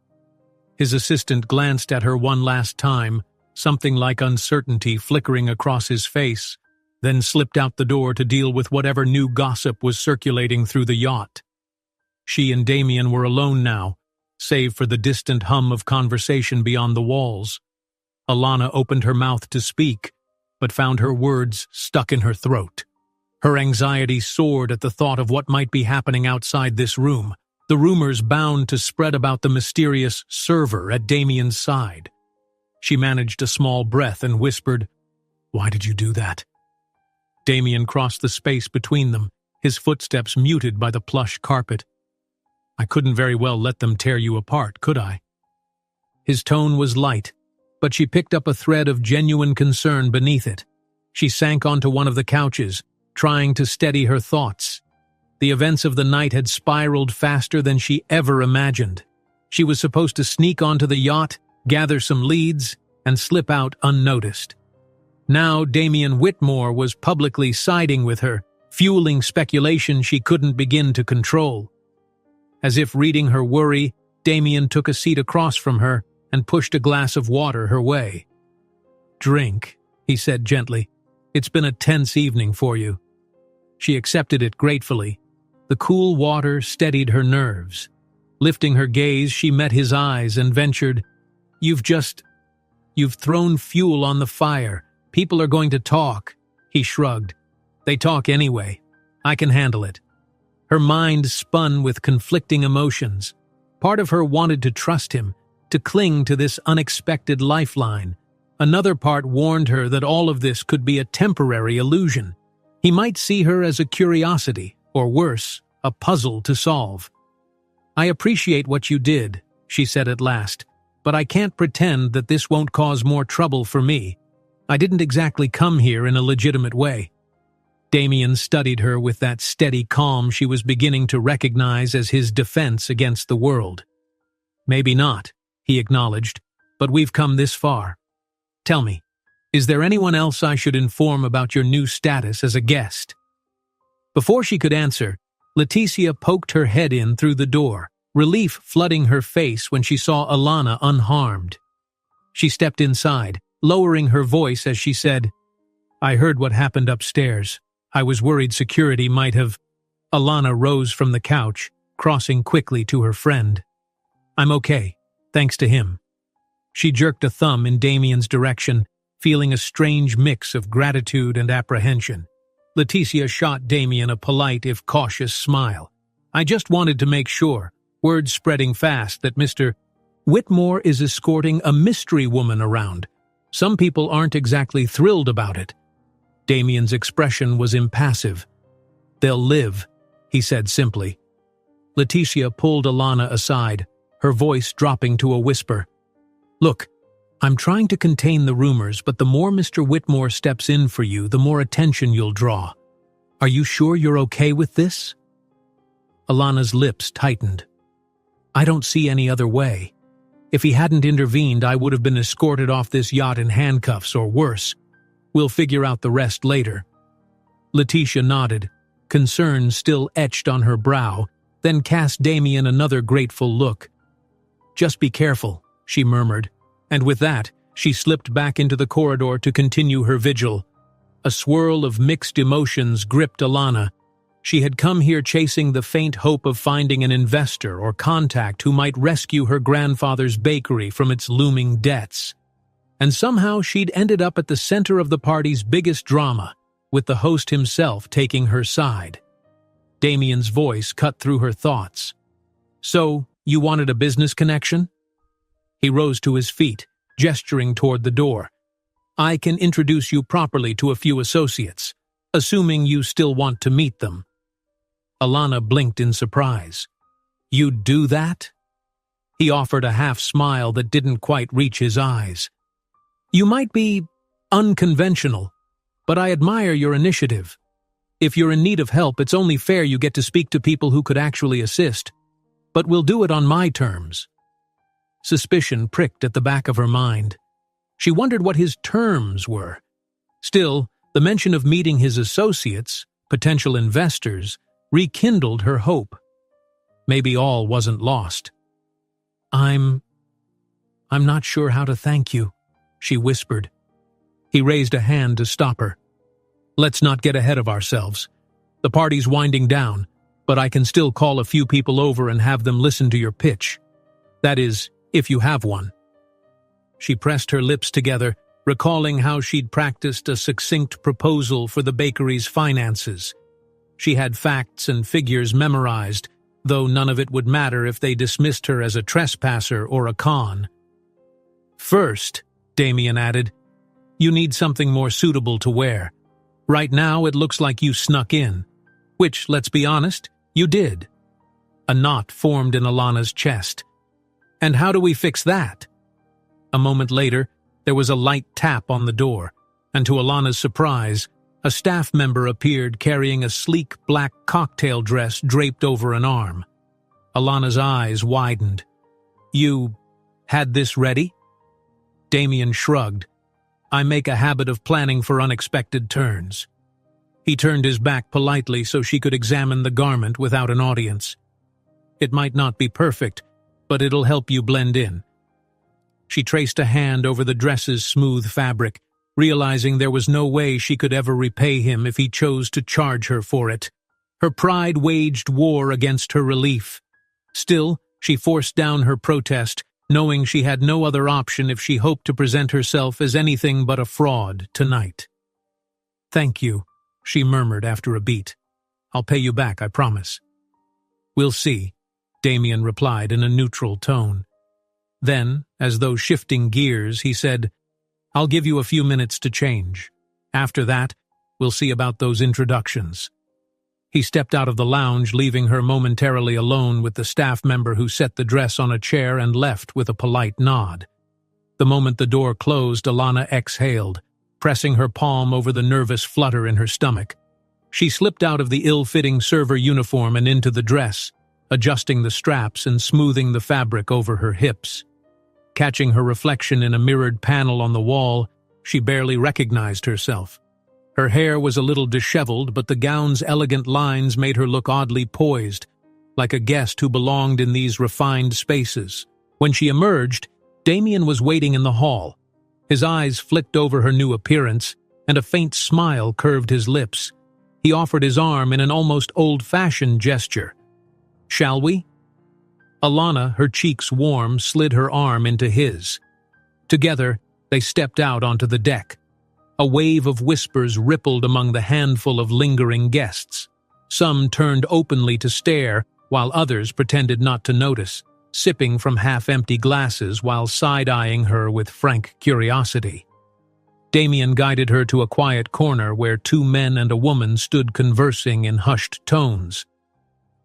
His assistant glanced at her one last time, something like uncertainty flickering across his face, then slipped out the door to deal with whatever new gossip was circulating through the yacht. She and Damien were alone now, save for the distant hum of conversation beyond the walls. Alana opened her mouth to speak, but found her words stuck in her throat. Her anxiety soared at the thought of what might be happening outside this room, the rumors bound to spread about the mysterious server at Damien's side. She managed a small breath and whispered, "Why did you do that?" Damien crossed the space between them, his footsteps muted by the plush carpet. "I couldn't very well let them tear you apart, could I?" His tone was light, but she picked up a thread of genuine concern beneath it. She sank onto one of the couches, trying to steady her thoughts. The events of the night had spiraled faster than she ever imagined. She was supposed to sneak onto the yacht, gather some leads, and slip out unnoticed. Now Damien Whitmore was publicly siding with her, fueling speculation she couldn't begin to control. As if reading her worry, Damien took a seat across from her and pushed a glass of water her way. "Drink," he said gently. "It's been a tense evening for you." She accepted it gratefully. The cool water steadied her nerves. Lifting her gaze, she met his eyes and ventured, You've thrown fuel on the fire. People are going to talk." He shrugged. "They talk anyway. I can handle it." Her mind spun with conflicting emotions. Part of her wanted to trust him, to cling to this unexpected lifeline. Another part warned her that all of this could be a temporary illusion. He might see her as a curiosity, or worse, a puzzle to solve. "I appreciate what you did," she said at last, "but I can't pretend that this won't cause more trouble for me. I didn't exactly come here in a legitimate way." Damien studied her with that steady calm she was beginning to recognize as his defense against the world. "Maybe not," he acknowledged, "but we've come this far. Tell me, is there anyone else I should inform about your new status as a guest?" Before she could answer, Leticia poked her head in through the door, relief flooding her face when she saw Alana unharmed. She stepped inside, lowering her voice as she said, "I heard what happened upstairs. I was worried security might have—" Alana rose from the couch, crossing quickly to her friend. "I'm okay, thanks to him." She jerked a thumb in Damien's direction, feeling a strange mix of gratitude and apprehension. Leticia shot Damien a polite if cautious smile. "I just wanted to make sure, word spreading fast, that Mr. Whitmore is escorting a mystery woman around. Some people aren't exactly thrilled about it." Damien's expression was impassive. "They'll live," he said simply. Leticia pulled Alana aside, her voice dropping to a whisper. "Look, I'm trying to contain the rumors, but the more Mr. Whitmore steps in for you, the more attention you'll draw. Are you sure you're okay with this?" Alana's lips tightened. "I don't see any other way. If he hadn't intervened, I would have been escorted off this yacht in handcuffs or worse. We'll figure out the rest later." Leticia nodded, concern still etched on her brow, then cast Damien another grateful look. "Just be careful," she murmured, and with that, she slipped back into the corridor to continue her vigil. A swirl of mixed emotions gripped Alana. She had come here chasing the faint hope of finding an investor or contact who might rescue her grandfather's bakery from its looming debts. And somehow she'd ended up at the center of the party's biggest drama, with the host himself taking her side. Damien's voice cut through her thoughts. "So, you wanted a business connection?" He rose to his feet, gesturing toward the door. "I can introduce you properly to a few associates, assuming you still want to meet them." Alana blinked in surprise. "You'd do that?" He offered a half-smile that didn't quite reach his eyes. "You might be unconventional, but I admire your initiative. If you're in need of help, it's only fair you get to speak to people who could actually assist. But we'll do it on my terms." Suspicion pricked at the back of her mind. She wondered what his terms were. Still, the mention of meeting his associates, potential investors, rekindled her hope. Maybe all wasn't lost. I'm not sure how to thank you," she whispered. He raised a hand to stop her. "Let's not get ahead of ourselves. The party's winding down, but I can still call a few people over and have them listen to your pitch. That is, if you have one." She pressed her lips together, recalling how she'd practiced a succinct proposal for the bakery's finances. She had facts and figures memorized, though none of it would matter if they dismissed her as a trespasser or a con. "First," Damien added, "you need something more suitable to wear. Right now it looks like you snuck in. Which, let's be honest, you did." A knot formed in Alana's chest. "And how do we fix that?" A moment later, there was a light tap on the door, and to Alana's surprise, a staff member appeared carrying a sleek black cocktail dress draped over an arm. Alana's eyes widened. You had this ready? Damien shrugged. I make a habit of planning for unexpected turns. He turned his back politely so she could examine the garment without an audience. It might not be perfect, but it'll help you blend in. She traced a hand over the dress's smooth fabric, realizing there was no way she could ever repay him if he chose to charge her for it. Her pride waged war against her relief. Still, she forced down her protest, knowing she had no other option if she hoped to present herself as anything but a fraud tonight. Thank you, she murmured after a beat. I'll pay you back, I promise. We'll see, Damien replied in a neutral tone. Then, as though shifting gears, he said, I'll give you a few minutes to change. After that, we'll see about those introductions. He stepped out of the lounge, leaving her momentarily alone with the staff member who set the dress on a chair and left with a polite nod. The moment the door closed, Alana exhaled, pressing her palm over the nervous flutter in her stomach. She slipped out of the ill-fitting server uniform and into the dress, adjusting the straps and smoothing the fabric over her hips. Catching her reflection in a mirrored panel on the wall, she barely recognized herself. Her hair was a little disheveled, but the gown's elegant lines made her look oddly poised, like a guest who belonged in these refined spaces. When she emerged, Damien was waiting in the hall. His eyes flicked over her new appearance, and a faint smile curved his lips. He offered his arm in an almost old-fashioned gesture. Shall we? Alana, her cheeks warm, slid her arm into his. Together, they stepped out onto the deck. A wave of whispers rippled among the handful of lingering guests. Some turned openly to stare, while others pretended not to notice, sipping from half-empty glasses while side-eyeing her with frank curiosity. Damien guided her to a quiet corner where two men and a woman stood conversing in hushed tones.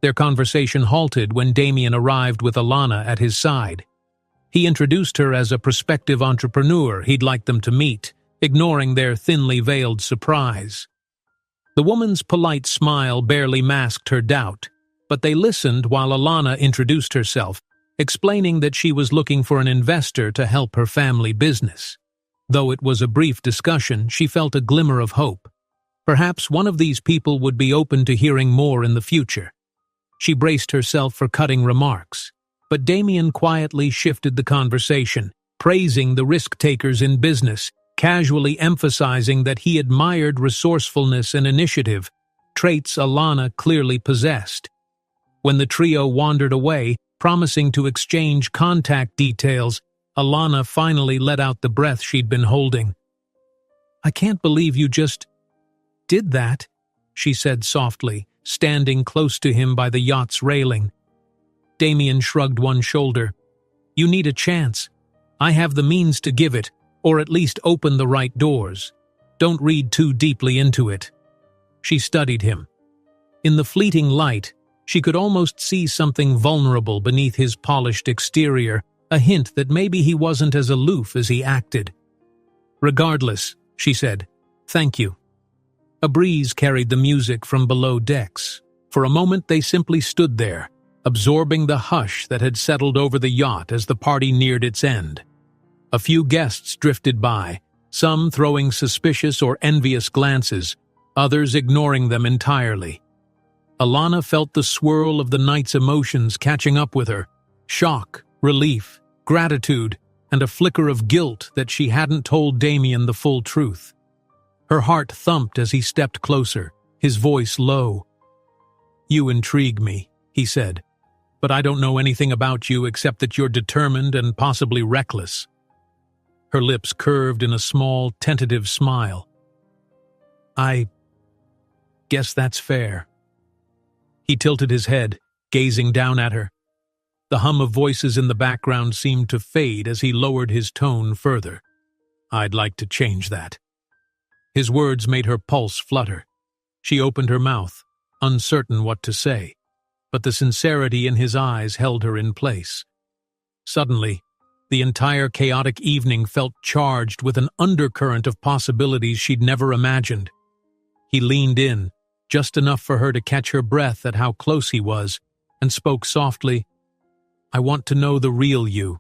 Their conversation halted when Damien arrived with Alana at his side. He introduced her as a prospective entrepreneur he'd like them to meet, ignoring their thinly veiled surprise. The woman's polite smile barely masked her doubt, but they listened while Alana introduced herself, explaining that she was looking for an investor to help her family business. Though it was a brief discussion, she felt a glimmer of hope. Perhaps one of these people would be open to hearing more in the future. She braced herself for cutting remarks, but Damien quietly shifted the conversation, praising the risk-takers in business, casually emphasizing that he admired resourcefulness and initiative, traits Alana clearly possessed. When the trio wandered away, promising to exchange contact details, Alana finally let out the breath she'd been holding. I can't believe you just did that, she said softly, standing close to him by the yacht's railing. Damien shrugged one shoulder. You need a chance. I have the means to give it, or at least open the right doors. Don't read too deeply into it. She studied him. In the fleeting light, she could almost see something vulnerable beneath his polished exterior, a hint that maybe he wasn't as aloof as he acted. Regardless, she said, thank you. A breeze carried the music from below decks. For a moment they simply stood there, absorbing the hush that had settled over the yacht as the party neared its end. A few guests drifted by, some throwing suspicious or envious glances, others ignoring them entirely. Alana felt the swirl of the night's emotions catching up with her, shock, relief, gratitude, and a flicker of guilt that she hadn't told Damien the full truth. Her heart thumped as he stepped closer, his voice low. You intrigue me, he said, but I don't know anything about you except that you're determined and possibly reckless. Her lips curved in a small, tentative smile. I guess that's fair. He tilted his head, gazing down at her. The hum of voices in the background seemed to fade as he lowered his tone further. I'd like to change that. His words made her pulse flutter. She opened her mouth, uncertain what to say, but the sincerity in his eyes held her in place. Suddenly, the entire chaotic evening felt charged with an undercurrent of possibilities she'd never imagined. He leaned in, just enough for her to catch her breath at how close he was, and spoke softly, I want to know the real you."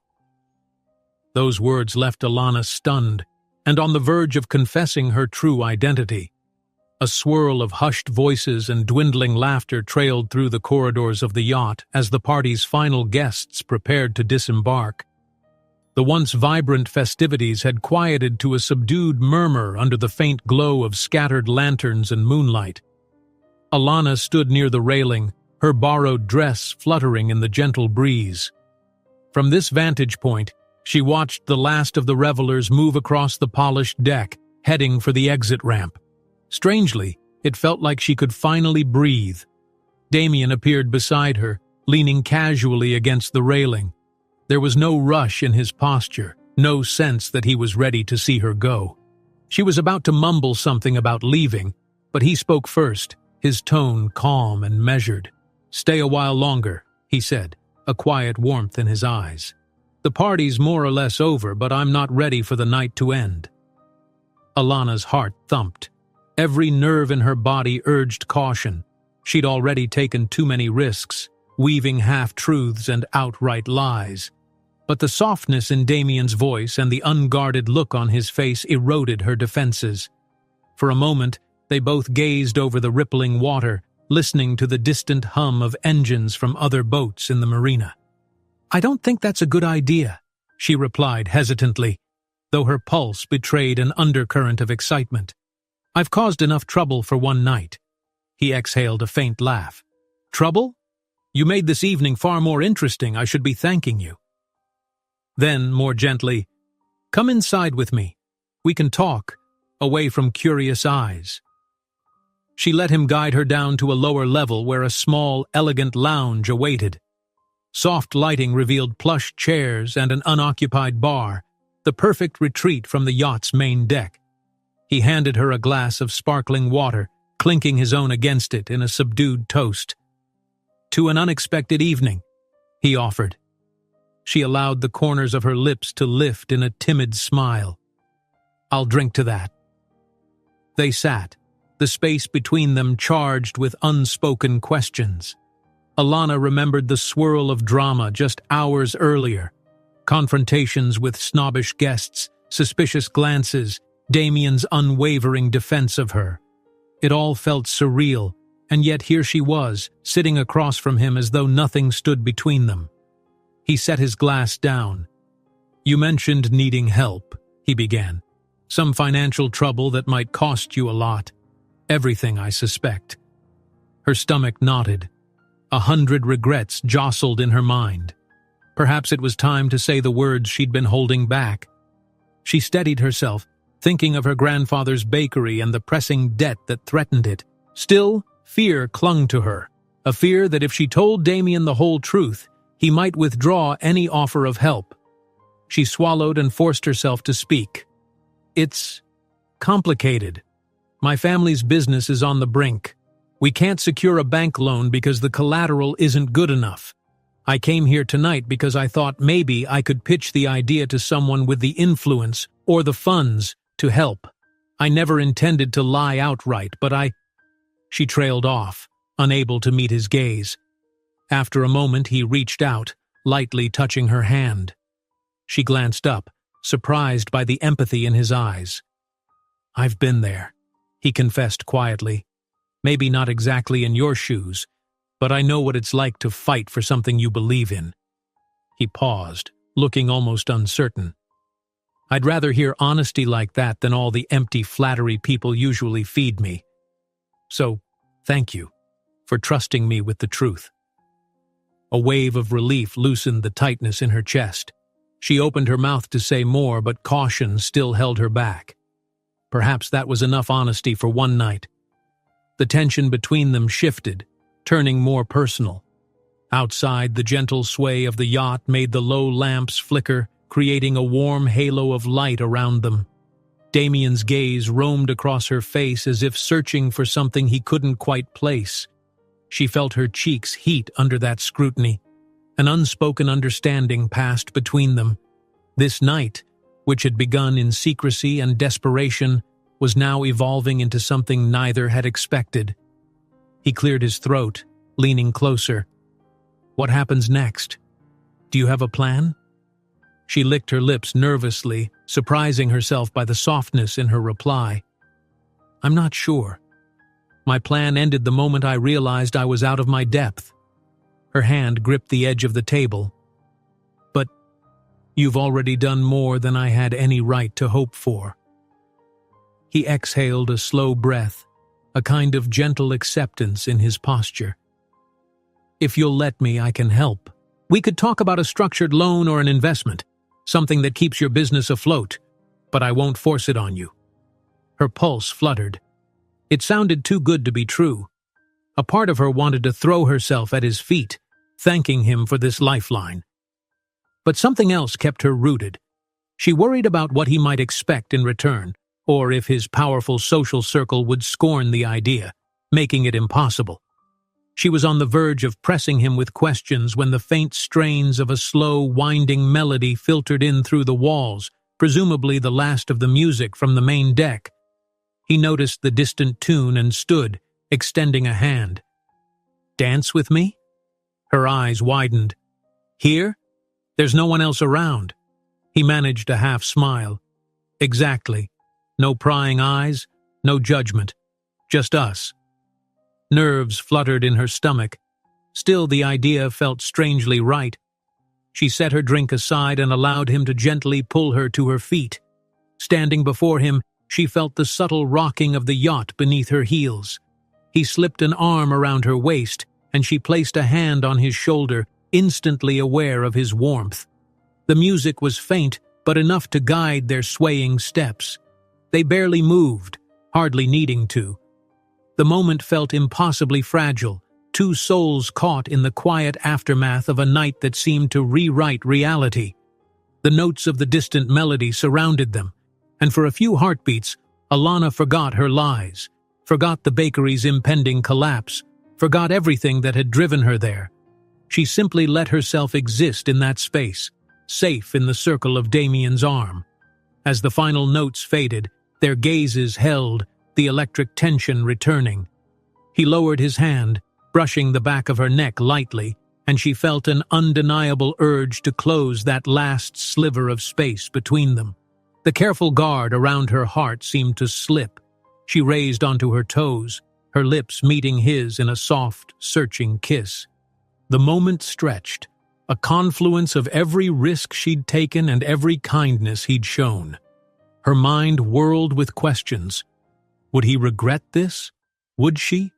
Those words left Alana stunned and on the verge of confessing her true identity. A swirl of hushed voices and dwindling laughter trailed through the corridors of the yacht as the party's final guests prepared to disembark. The once vibrant festivities had quieted to a subdued murmur under the faint glow of scattered lanterns and moonlight. Alana stood near the railing, her borrowed dress fluttering in the gentle breeze. From this vantage point, she watched the last of the revelers move across the polished deck, heading for the exit ramp. Strangely, it felt like she could finally breathe. Damien appeared beside her, leaning casually against the railing. There was no rush in his posture, no sense that he was ready to see her go. She was about to mumble something about leaving, but he spoke first, his tone calm and measured. "Stay a while longer," he said, a quiet warmth in his eyes. "The party's more or less over, but I'm not ready for the night to end." Alana's heart thumped. Every nerve in her body urged caution. She'd already taken too many risks, weaving half-truths and outright lies. But the softness in Damien's voice and the unguarded look on his face eroded her defenses. For a moment, they both gazed over the rippling water, listening to the distant hum of engines from other boats in the marina. "I don't think that's a good idea," she replied hesitantly, though her pulse betrayed an undercurrent of excitement. "I've caused enough trouble for one night." He exhaled a faint laugh. "Trouble? You made this evening far more interesting. I should be thanking you." Then, more gently, "Come inside with me. We can talk, away from curious eyes." She let him guide her down to a lower level where a small, elegant lounge awaited. Soft lighting revealed plush chairs and an unoccupied bar, the perfect retreat from the yacht's main deck. He handed her a glass of sparkling water, clinking his own against it in a subdued toast. "To an unexpected evening," he offered. She allowed the corners of her lips to lift in a timid smile. "I'll drink to that." They sat, the space between them charged with unspoken questions. Alana remembered the swirl of drama just hours earlier. Confrontations with snobbish guests, suspicious glances, Damien's unwavering defense of her. It all felt surreal, and yet here she was, sitting across from him as though nothing stood between them. He set his glass down. "You mentioned needing help," he began. "Some financial trouble that might cost you a lot. Everything, I suspect." Her stomach knotted. 100 regrets jostled in her mind. Perhaps it was time to say the words she'd been holding back. She steadied herself, thinking of her grandfather's bakery and the pressing debt that threatened it. Still, fear clung to her, a fear that if she told Damien the whole truth, he might withdraw any offer of help. She swallowed and forced herself to speak. "It's complicated. My family's business is on the brink. We can't secure a bank loan because the collateral isn't good enough. I came here tonight because I thought maybe I could pitch the idea to someone with the influence or the funds to help. I never intended to lie outright, but She trailed off, unable to meet his gaze. After a moment, he reached out, lightly touching her hand. She glanced up, surprised by the empathy in his eyes. "I've been there," he confessed quietly. "Maybe not exactly in your shoes, but I know what it's like to fight for something you believe in." He paused, looking almost uncertain. "I'd rather hear honesty like that than all the empty flattery people usually feed me. So, thank you for trusting me with the truth." A wave of relief loosened the tightness in her chest. She opened her mouth to say more, but caution still held her back. Perhaps that was enough honesty for one night. The tension between them shifted, turning more personal. Outside, the gentle sway of the yacht made the low lamps flicker, creating a warm halo of light around them. Damien's gaze roamed across her face as if searching for something he couldn't quite place. She felt her cheeks heat under that scrutiny. An unspoken understanding passed between them. This night, which had begun in secrecy and desperation, was now evolving into something neither had expected. He cleared his throat, leaning closer. "What happens next?" Do you have a plan?" She licked her lips nervously, surprising herself by the softness in her reply. "I'm not sure. My plan ended the moment I realized I was out of my depth." Her hand gripped the edge of the table. "But you've already done more than I had any right to hope for." He exhaled a slow breath, a kind of gentle acceptance in his posture. "If you'll let me, I can help. We could talk about a structured loan or an investment, something that keeps your business afloat, but I won't force it on you." Her pulse fluttered. It sounded too good to be true. A part of her wanted to throw herself at his feet, thanking him for this lifeline. But something else kept her rooted. She worried about what he might expect in return, or if his powerful social circle would scorn the idea, making it impossible. She was on the verge of pressing him with questions when the faint strains of a slow, winding melody filtered in through the walls, presumably the last of the music from the main deck. He noticed the distant tune and stood, extending a hand. "Dance with me?" Her eyes widened. "Here? There's no one else around." He managed a half smile. "Exactly. No prying eyes, no judgment. Just us." Nerves fluttered in her stomach. Still, the idea felt strangely right. She set her drink aside and allowed him to gently pull her to her feet. Standing before him, she felt the subtle rocking of the yacht beneath her heels. He slipped an arm around her waist, and she placed a hand on his shoulder, instantly aware of his warmth. The music was faint, but enough to guide their swaying steps. They barely moved, hardly needing to. The moment felt impossibly fragile, two souls caught in the quiet aftermath of a night that seemed to rewrite reality. The notes of the distant melody surrounded them, and for a few heartbeats, Alana forgot her lies, forgot the bakery's impending collapse, forgot everything that had driven her there. She simply let herself exist in that space, safe in the circle of Damien's arm. As the final notes faded, their gazes held, the electric tension returning. He lowered his hand, brushing the back of her neck lightly, and she felt an undeniable urge to close that last sliver of space between them. The careful guard around her heart seemed to slip. She raised onto her toes, her lips meeting his in a soft, searching kiss. The moment stretched, a confluence of every risk she'd taken and every kindness he'd shown. Her mind whirled with questions. Would he regret this? Would she?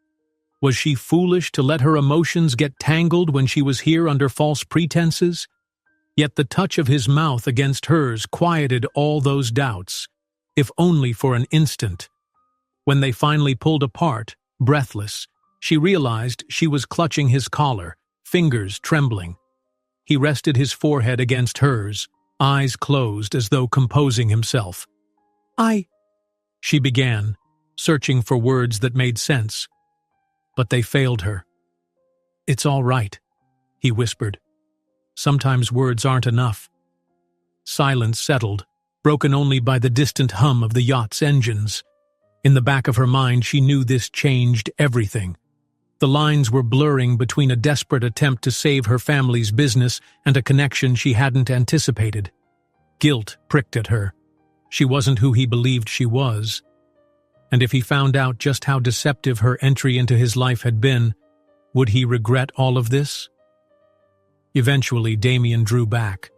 Was she foolish to let her emotions get tangled when she was here under false pretenses? Yet the touch of his mouth against hers quieted all those doubts, if only for an instant. When they finally pulled apart, breathless, she realized she was clutching his collar, fingers trembling. He rested his forehead against hers, eyes closed as though composing himself. She began, searching for words that made sense. But they failed her. "It's all right," he whispered. "Sometimes words aren't enough." Silence settled, broken only by the distant hum of the yacht's engines. In the back of her mind, she knew this changed everything. The lines were blurring between a desperate attempt to save her family's business and a connection she hadn't anticipated. Guilt pricked at her. She wasn't who he believed she was. And if he found out just how deceptive her entry into his life had been, would he regret all of this? Eventually, Damien drew back.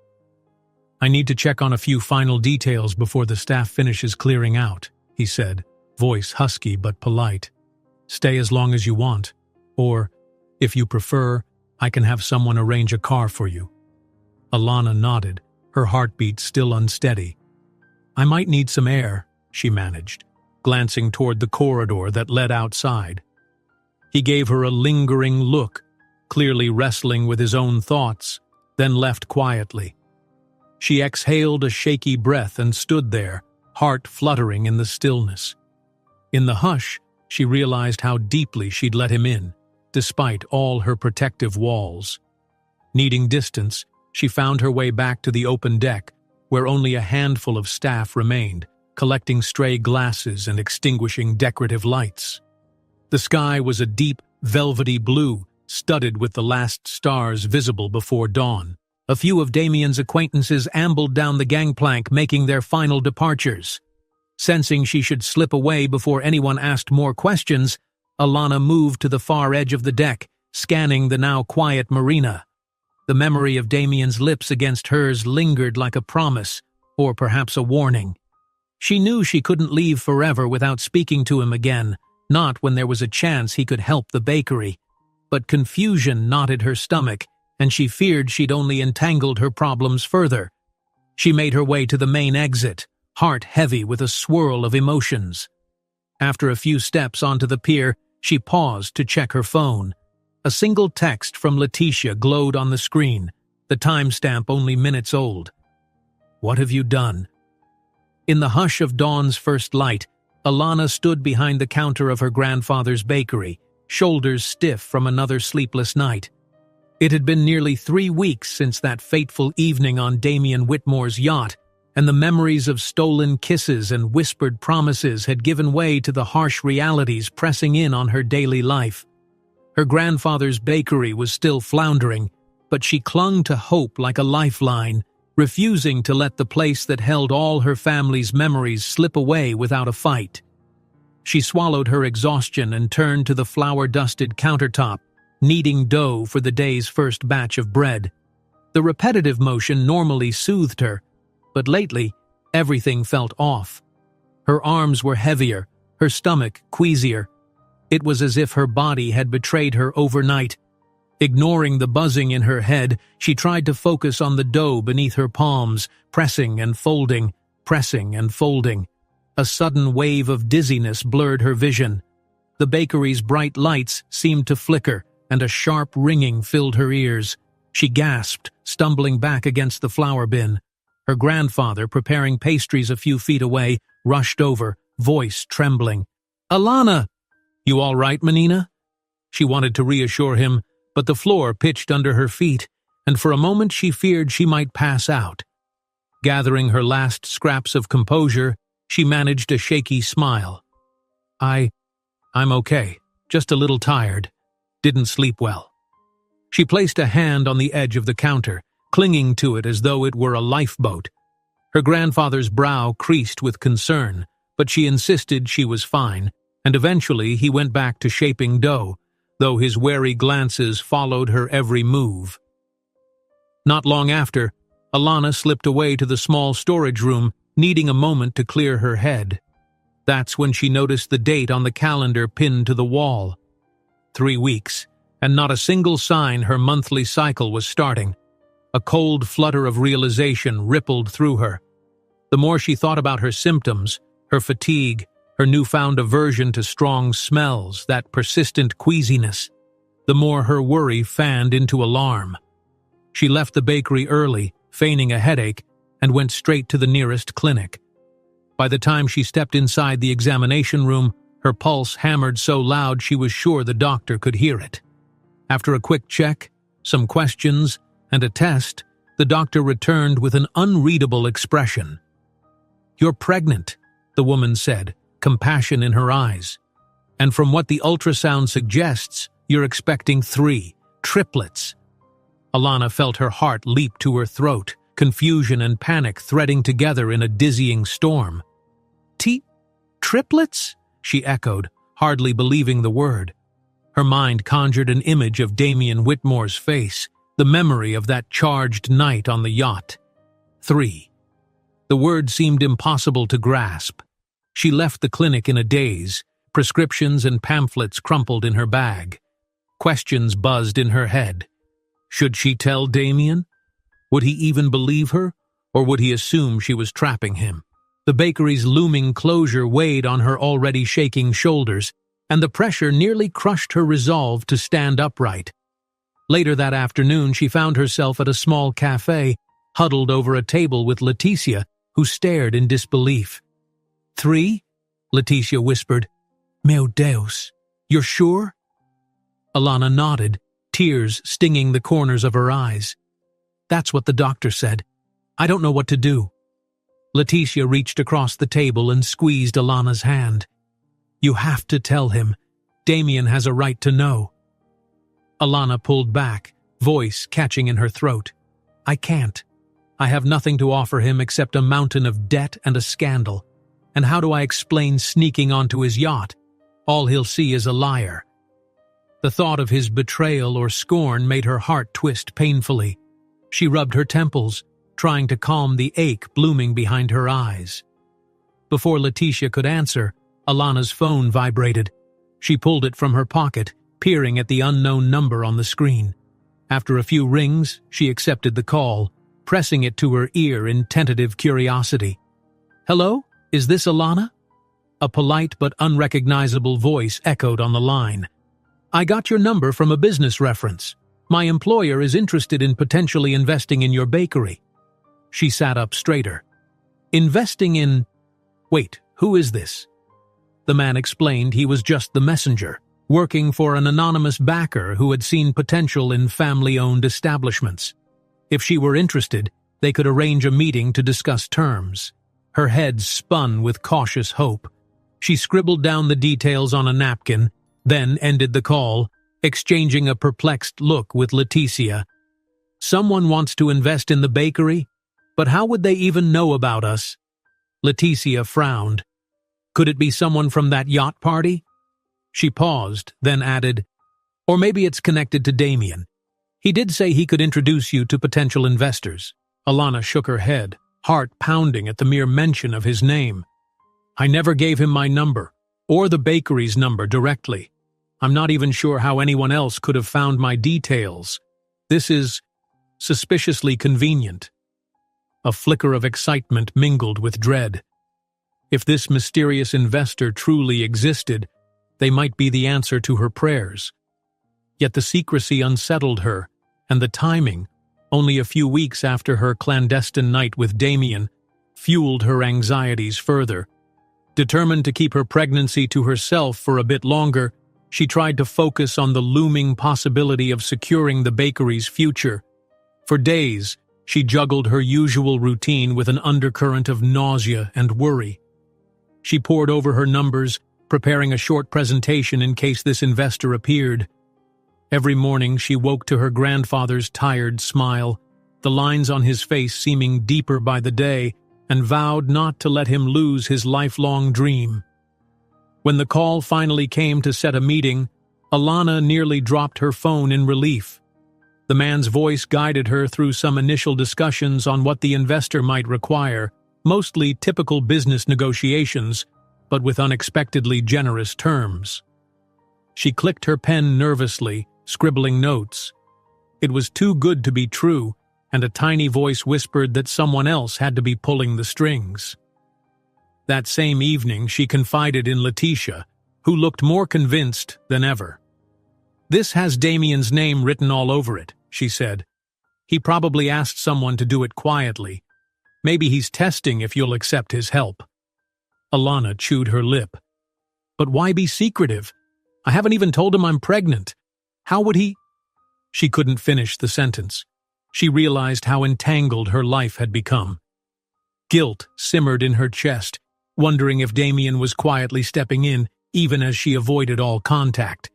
"I need to check on a few final details before the staff finishes clearing out," he said, voice husky but polite. "Stay as long as you want, or, if you prefer, I can have someone arrange a car for you." Alana nodded, her heartbeat still unsteady. "I might need some air," she managed, glancing toward the corridor that led outside. He gave her a lingering look, clearly wrestling with his own thoughts, then left quietly. She exhaled a shaky breath and stood there, heart fluttering in the stillness. In the hush, she realized how deeply she'd let him in, despite all her protective walls. Needing distance, she found her way back to the open deck, where only a handful of staff remained, collecting stray glasses and extinguishing decorative lights. The sky was a deep, velvety blue, studded with the last stars visible before dawn, A few of Damien's acquaintances ambled down the gangplank, making their final departures. Sensing she should slip away before anyone asked more questions, Alana moved to the far edge of the deck, scanning the now quiet marina. The memory of Damien's lips against hers lingered like a promise, or perhaps a warning. She knew she couldn't leave forever without speaking to him again, not when there was a chance he could help the bakery. But confusion knotted her stomach, and she feared she'd only entangled her problems further. She made her way to the main exit, heart heavy with a swirl of emotions. After a few steps onto the pier, she paused to check her phone. A single text from Leticia glowed on the screen, the timestamp only minutes old. "What have you done?" In the hush of dawn's first light, Alana stood behind the counter of her grandfather's bakery, shoulders stiff from another sleepless night. It had been nearly 3 weeks since that fateful evening on Damien Whitmore's yacht, and the memories of stolen kisses and whispered promises had given way to the harsh realities pressing in on her daily life. Her grandfather's bakery was still floundering, but she clung to hope like a lifeline, refusing to let the place that held all her family's memories slip away without a fight. She swallowed her exhaustion and turned to the flour-dusted countertop, kneading dough for the day's first batch of bread. The repetitive motion normally soothed her, but lately, everything felt off. Her arms were heavier, her stomach queasier. It was as if her body had betrayed her overnight. Ignoring the buzzing in her head, she tried to focus on the dough beneath her palms, pressing and folding, pressing and folding. A sudden wave of dizziness blurred her vision. The bakery's bright lights seemed to flicker, and a sharp ringing filled her ears. She gasped, stumbling back against the flour bin. Her grandfather, preparing pastries a few feet away, rushed over, voice trembling. "Alana! You all right, Menina?" She wanted to reassure him, but the floor pitched under her feet, and for a moment she feared she might pass out. Gathering her last scraps of composure, she managed a shaky smile. I'm okay, just a little tired. Didn't sleep well." She placed a hand on the edge of the counter, clinging to it as though it were a lifeboat. Her grandfather's brow creased with concern, but she insisted she was fine, and eventually he went back to shaping dough, though his wary glances followed her every move. Not long after, Alana slipped away to the small storage room, needing a moment to clear her head. That's when she noticed the date on the calendar pinned to the wall. 3 weeks, and not a single sign her monthly cycle was starting. A cold flutter of realization rippled through her. The more she thought about her symptoms, her fatigue, her newfound aversion to strong smells, that persistent queasiness, the more her worry fanned into alarm. She left the bakery early, feigning a headache, and went straight to the nearest clinic. By the time she stepped inside the examination room, her pulse hammered so loud she was sure the doctor could hear it. After a quick check, some questions, and a test, the doctor returned with an unreadable expression. "You're pregnant," the woman said, compassion in her eyes. "And from what the ultrasound suggests, you're expecting 3 triplets." Alana felt her heart leap to her throat, confusion and panic threading together in a dizzying storm. Triplets?" she echoed, hardly believing the word. Her mind conjured an image of Damien Whitmore's face, the memory of that charged night on the yacht. 3. The word seemed impossible to grasp. She left the clinic in a daze, prescriptions and pamphlets crumpled in her bag. Questions buzzed in her head. Should she tell Damien? Would he even believe her, or would he assume she was trapping him? The bakery's looming closure weighed on her already shaking shoulders, and the pressure nearly crushed her resolve to stand upright. Later that afternoon, she found herself at a small cafe, huddled over a table with Leticia, who stared in disbelief. 3? Leticia whispered. Meu Deus, you're sure? Alana nodded, tears stinging the corners of her eyes. That's what the doctor said. I don't know what to do. Leticia reached across the table and squeezed Alana's hand. You have to tell him. Damien has a right to know. Alana pulled back, voice catching in her throat. I can't. I have nothing to offer him except a mountain of debt and a scandal. And how do I explain sneaking onto his yacht? All he'll see is a liar. The thought of his betrayal or scorn made her heart twist painfully. She rubbed her temples, trying to calm the ache blooming behind her eyes. Before Leticia could answer, Alana's phone vibrated. She pulled it from her pocket, peering at the unknown number on the screen. After a few rings, she accepted the call, pressing it to her ear in tentative curiosity. "Hello? Is this Alana?" A polite but unrecognizable voice echoed on the line. "I got your number from a business reference. My employer is interested in potentially investing in your bakery." She sat up straighter. "Investing in... Wait, who is this?" The man explained he was just the messenger, working for an anonymous backer who had seen potential in family-owned establishments. If she were interested, they could arrange a meeting to discuss terms. Her head spun with cautious hope. She scribbled down the details on a napkin, then ended the call, exchanging a perplexed look with Leticia. "Someone wants to invest in the bakery? But how would they even know about us?" Leticia frowned. "Could it be someone from that yacht party?" She paused, then added, "Or maybe it's connected to Damien. He did say he could introduce you to potential investors." Alana shook her head, heart pounding at the mere mention of his name. "I never gave him my number, or the bakery's number directly. I'm not even sure how anyone else could have found my details. This is suspiciously convenient." A flicker of excitement mingled with dread. If this mysterious investor truly existed, they might be the answer to her prayers. Yet the secrecy unsettled her, and the timing, only a few weeks after her clandestine night with Damien, fueled her anxieties further. Determined to keep her pregnancy to herself for a bit longer, she tried to focus on the looming possibility of securing the bakery's future. For days, she juggled her usual routine with an undercurrent of nausea and worry. She pored over her numbers, preparing a short presentation in case this investor appeared. Every morning she woke to her grandfather's tired smile, the lines on his face seeming deeper by the day, and vowed not to let him lose his lifelong dream. When the call finally came to set a meeting, Alana nearly dropped her phone in relief. The man's voice guided her through some initial discussions on what the investor might require, mostly typical business negotiations, but with unexpectedly generous terms. She clicked her pen nervously, scribbling notes. It was too good to be true, and a tiny voice whispered that someone else had to be pulling the strings. That same evening, she confided in Leticia, who looked more convinced than ever. "This has Damien's name written all over it," she said. "He probably asked someone to do it quietly. Maybe he's testing if you'll accept his help." Alana chewed her lip. "But why be secretive? I haven't even told him I'm pregnant. How would he—" She couldn't finish the sentence. She realized how entangled her life had become. Guilt simmered in her chest, wondering if Damien was quietly stepping in, even as she avoided all contact.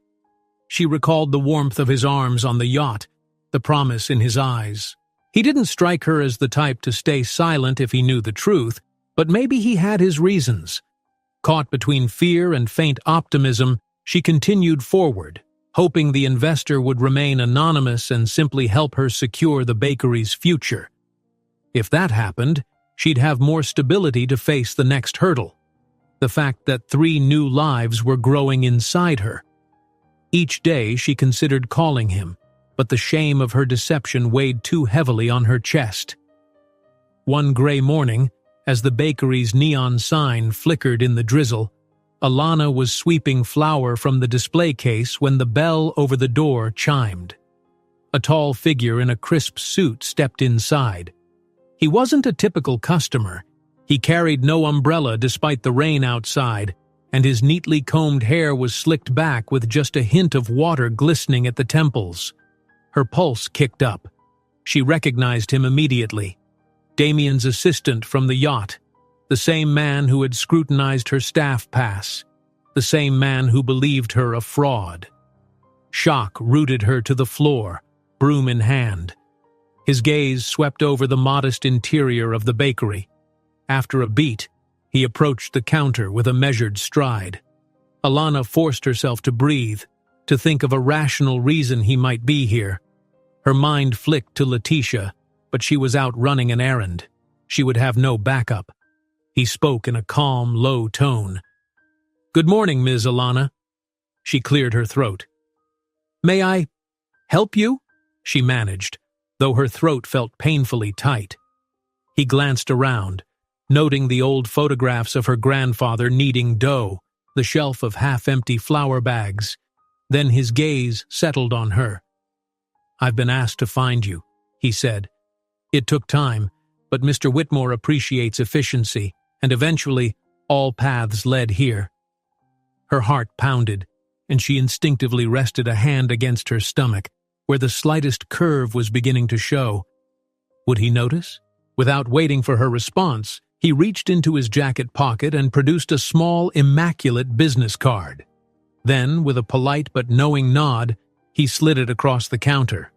She recalled the warmth of his arms on the yacht, the promise in his eyes. He didn't strike her as the type to stay silent if he knew the truth, but maybe he had his reasons. Caught between fear and faint optimism, she continued forward, hoping the investor would remain anonymous and simply help her secure the bakery's future. If that happened, she'd have more stability to face the next hurdle, the fact that 3 new lives were growing inside her. Each day she considered calling him, but the shame of her deception weighed too heavily on her chest. One gray morning, as the bakery's neon sign flickered in the drizzle, Alana was sweeping flour from the display case when the bell over the door chimed. A tall figure in a crisp suit stepped inside. He wasn't a typical customer. He carried no umbrella despite the rain outside, and his neatly combed hair was slicked back with just a hint of water glistening at the temples. Her pulse kicked up. She recognized him immediately. Damien's assistant from the yacht, the same man who had scrutinized her staff pass, the same man who believed her a fraud. Shock rooted her to the floor, broom in hand. His gaze swept over the modest interior of the bakery. After a beat, he approached the counter with a measured stride. Alana forced herself to breathe, to think of a rational reason he might be here. Her mind flicked to Letitia, but she was out running an errand. She would have no backup. He spoke in a calm, low tone. "Good morning, Ms. Alana." She cleared her throat. "May I help you?" she managed, though her throat felt painfully tight. He glanced around, noting the old photographs of her grandfather kneading dough, the shelf of half-empty flour bags. Then his gaze settled on her. "I've been asked to find you," he said. "It took time, but Mr. Whitmore appreciates efficiency, and eventually all paths led here." Her heart pounded, and she instinctively rested a hand against her stomach, where the slightest curve was beginning to show. Would he notice? Without waiting for her response, he reached into his jacket pocket and produced a small, immaculate business card. Then, with a polite but knowing nod, he slid it across the counter.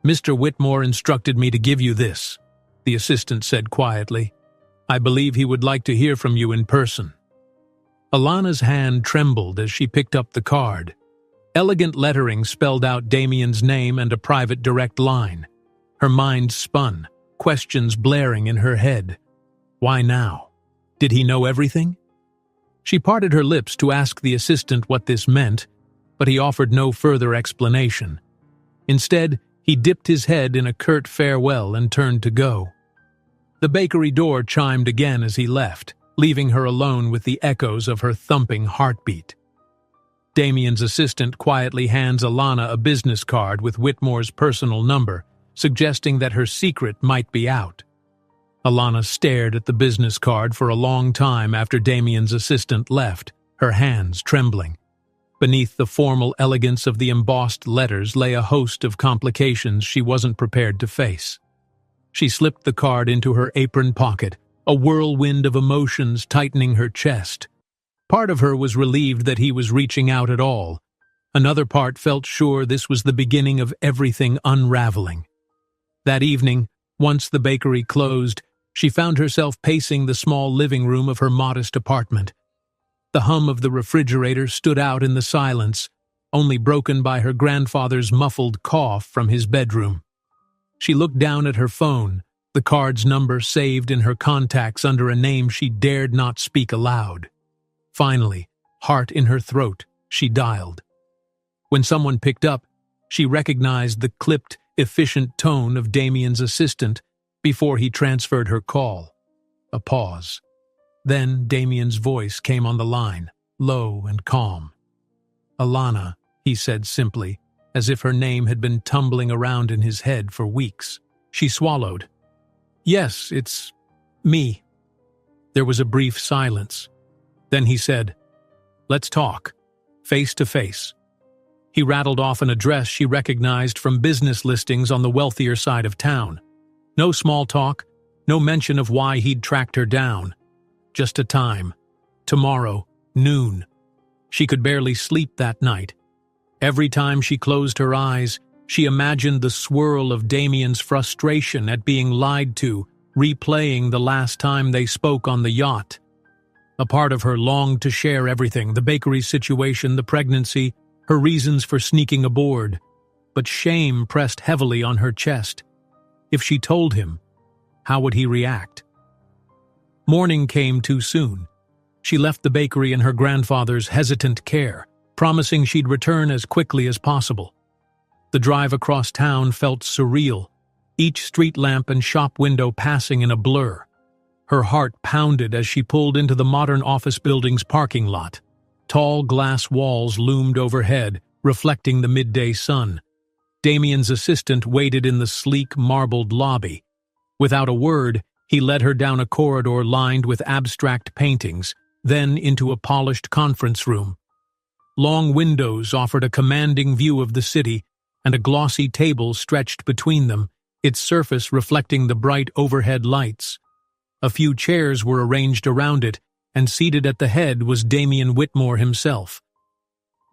"Mr. Whitmore instructed me to give you this," the assistant said quietly. "I believe he would like to hear from you in person." Alana's hand trembled as she picked up the card. Elegant lettering spelled out Damien's name and a private direct line. Her mind spun, questions blaring in her head. Why now? Did he know everything? She parted her lips to ask the assistant what this meant, but he offered no further explanation. Instead, he dipped his head in a curt farewell and turned to go. The bakery door chimed again as he left, leaving her alone with the echoes of her thumping heartbeat. Damien's assistant quietly hands Alana a business card with Whitmore's personal number, suggesting that her secret might be out. Alana stared at the business card for a long time after Damien's assistant left, her hands trembling. Beneath the formal elegance of the embossed letters lay a host of complications she wasn't prepared to face. She slipped the card into her apron pocket, a whirlwind of emotions tightening her chest. Part of her was relieved that he was reaching out at all. Another part felt sure this was the beginning of everything unraveling. That evening, once the bakery closed, she found herself pacing the small living room of her modest apartment. The hum of the refrigerator stood out in the silence, only broken by her grandfather's muffled cough from his bedroom. She looked down at her phone, the card's number saved in her contacts under a name she dared not speak aloud. Finally, heart in her throat, she dialed. When someone picked up, she recognized the clipped, efficient tone of Damien's assistant before he transferred her call. A pause. Then Damien's voice came on the line, low and calm. "Alana," he said simply, as if her name had been tumbling around in his head for weeks. She swallowed. "Yes, it's me." There was a brief silence. Then he said, "Let's talk, face to face." He rattled off an address she recognized from business listings on the wealthier side of town. No small talk, no mention of why he'd tracked her down. Just a time. Tomorrow, noon. She could barely sleep that night. Every time she closed her eyes, she imagined the swirl of Damien's frustration at being lied to, replaying the last time they spoke on the yacht. A part of her longed to share everything, the bakery situation, the pregnancy, her reasons for sneaking aboard. But shame pressed heavily on her chest. If she told him, how would he react? Morning came too soon. She left the bakery in her grandfather's hesitant care, promising she'd return as quickly as possible. The drive across town felt surreal, each street lamp and shop window passing in a blur. Her heart pounded as she pulled into the modern office building's parking lot. Tall glass walls loomed overhead, reflecting the midday sun. Damien's assistant waited in the sleek, marbled lobby. Without a word, he led her down a corridor lined with abstract paintings, then into a polished conference room. Long windows offered a commanding view of the city, and a glossy table stretched between them, its surface reflecting the bright overhead lights. A few chairs were arranged around it, and seated at the head was Damien Whitmore himself.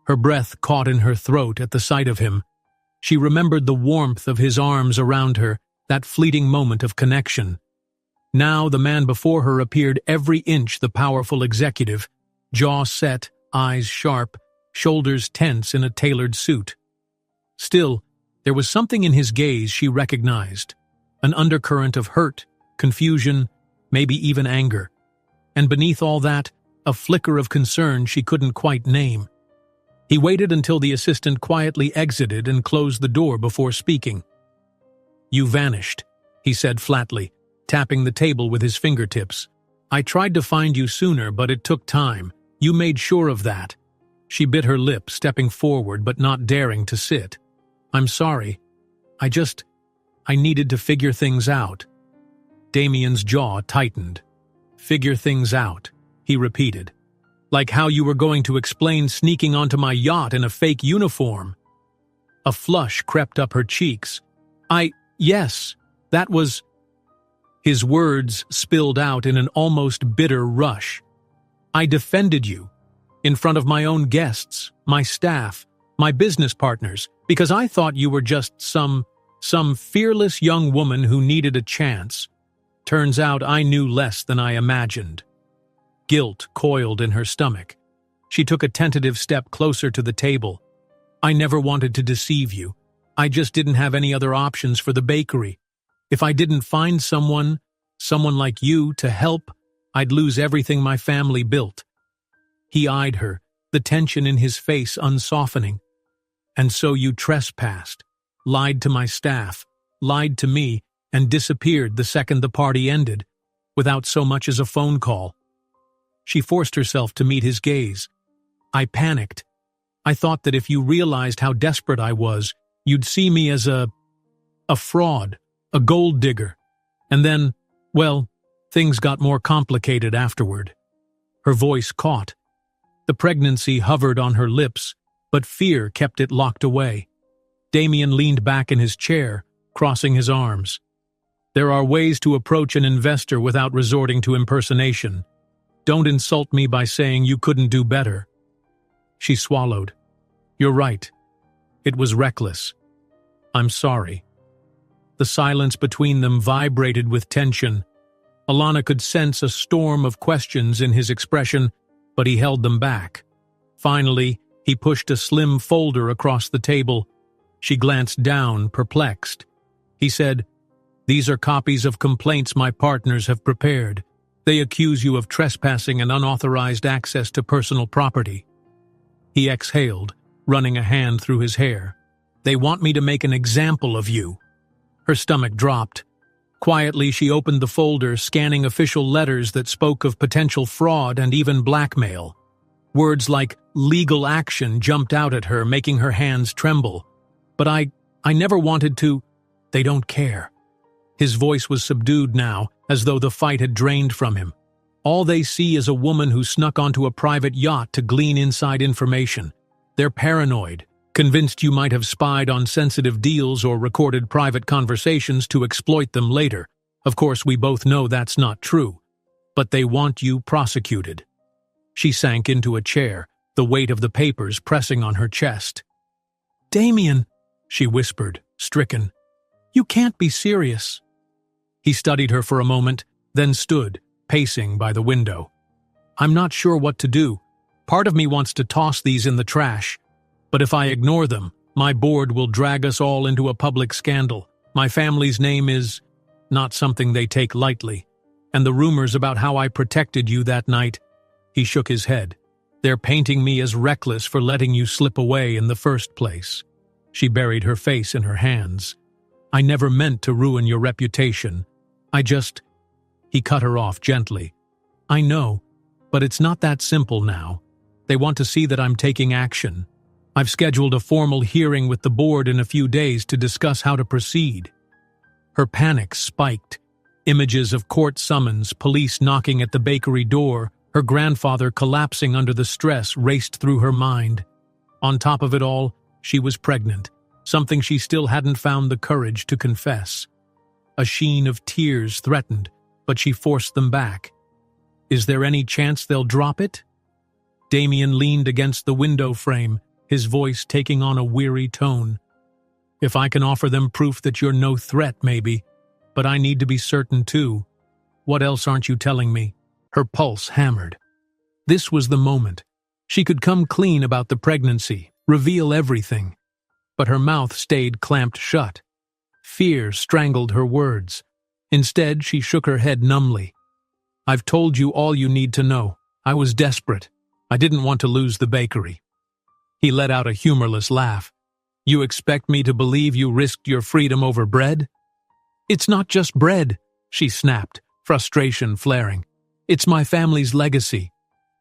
Her breath caught in her throat at the sight of him. She remembered the warmth of his arms around her, that fleeting moment of connection. Now the man before her appeared every inch the powerful executive, jaw set, eyes sharp, shoulders tense in a tailored suit. Still, there was something in his gaze she recognized, an undercurrent of hurt, confusion, maybe even anger. And beneath all that, a flicker of concern she couldn't quite name. He waited until the assistant quietly exited and closed the door before speaking. "You vanished," he said flatly, tapping the table with his fingertips. "I tried to find you sooner, but it took time. You made sure of that." She bit her lip, stepping forward but not daring to sit. "I'm sorry. I needed to figure things out." Damien's jaw tightened. "Figure things out," he repeated. "Like how you were going to explain sneaking onto my yacht in a fake uniform." A flush crept up her cheeks. Yes, that was—" His words spilled out in an almost bitter rush. "I defended you, in front of my own guests, my staff, my business partners, because I thought you were just some fearless young woman who needed a chance. Turns out I knew less than I imagined." Guilt coiled in her stomach. She took a tentative step closer to the table. "I never wanted to deceive you. I just didn't have any other options for the bakery. If I didn't find someone like you to help, I'd lose everything my family built." He eyed her, the tension in his face unsoftening. "And so you trespassed, lied to my staff, lied to me, and disappeared the second the party ended, without so much as a phone call." She forced herself to meet his gaze. "I panicked. I thought that if you realized how desperate I was, you'd see me as a fraud, a gold digger. And then, well, things got more complicated afterward." Her voice caught. The pregnancy hovered on her lips, but fear kept it locked away. Damien leaned back in his chair, crossing his arms. "There are ways to approach an investor without resorting to impersonation. Don't insult me by saying you couldn't do better." She swallowed. "You're right. It was reckless. I'm sorry." The silence between them vibrated with tension. Alana could sense a storm of questions in his expression, but he held them back. Finally, he pushed a slim folder across the table. She glanced down, perplexed. He said, "These are copies of complaints my partners have prepared. They accuse you of trespassing and unauthorized access to personal property." He exhaled, running a hand through his hair. "They want me to make an example of you." Her stomach dropped. Quietly, she opened the folder, scanning official letters that spoke of potential fraud and even blackmail. Words like legal action jumped out at her, making her hands tremble. "But I never wanted to—" "They don't care." His voice was subdued now, as though the fight had drained from him. "All they see is a woman who snuck onto a private yacht to glean inside information. They're paranoid, convinced you might have spied on sensitive deals or recorded private conversations to exploit them later. Of course, we both know that's not true. But they want you prosecuted." She sank into a chair, the weight of the papers pressing on her chest. "Damien," she whispered, stricken. "You can't be serious." He studied her for a moment, then stood, pacing by the window. "I'm not sure what to do. Part of me wants to toss these in the trash. But if I ignore them, my board will drag us all into a public scandal. My family's name is not something they take lightly. And the rumors about how I protected you that night—" He shook his head. "They're painting me as reckless for letting you slip away in the first place." She buried her face in her hands. "I never meant to ruin your reputation. He cut her off gently. "I know, but it's not that simple now. They want to see that I'm taking action. I've scheduled a formal hearing with the board in a few days to discuss how to proceed." Her panic spiked. Images of court summons, police knocking at the bakery door, her grandfather collapsing under the stress raced through her mind. On top of it all, she was pregnant, something she still hadn't found the courage to confess. A sheen of tears threatened, but she forced them back. "Is there any chance they'll drop it?" Damien leaned against the window frame, his voice taking on a weary tone. If I can offer them proof that you're no threat, maybe. But I need to be certain, too. What else aren't you telling me? Her pulse hammered. This was the moment. She could come clean about the pregnancy, reveal everything. But her mouth stayed clamped shut. Fear strangled her words. Instead, she shook her head numbly. I've told you all you need to know. I was desperate. I didn't want to lose the bakery. He let out a humorless laugh. You expect me to believe you risked your freedom over bread? It's not just bread, she snapped, frustration flaring. It's my family's legacy.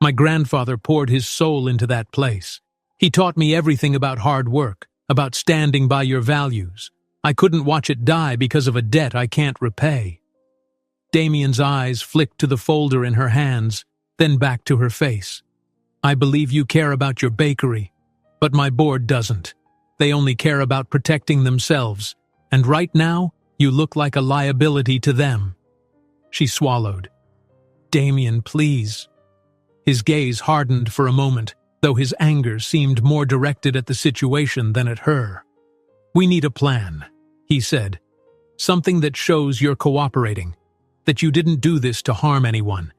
My grandfather poured his soul into that place. He taught me everything about hard work, about standing by your values. I couldn't watch it die because of a debt I can't repay. Damien's eyes flicked to the folder in her hands, then back to her face. I believe you care about your bakery, but my board doesn't. They only care about protecting themselves, and right now, you look like a liability to them. She swallowed. Damien, please. His gaze hardened for a moment, though his anger seemed more directed at the situation than at her. We need a plan, he said. Something that shows you're cooperating, that you didn't do this to harm anyone.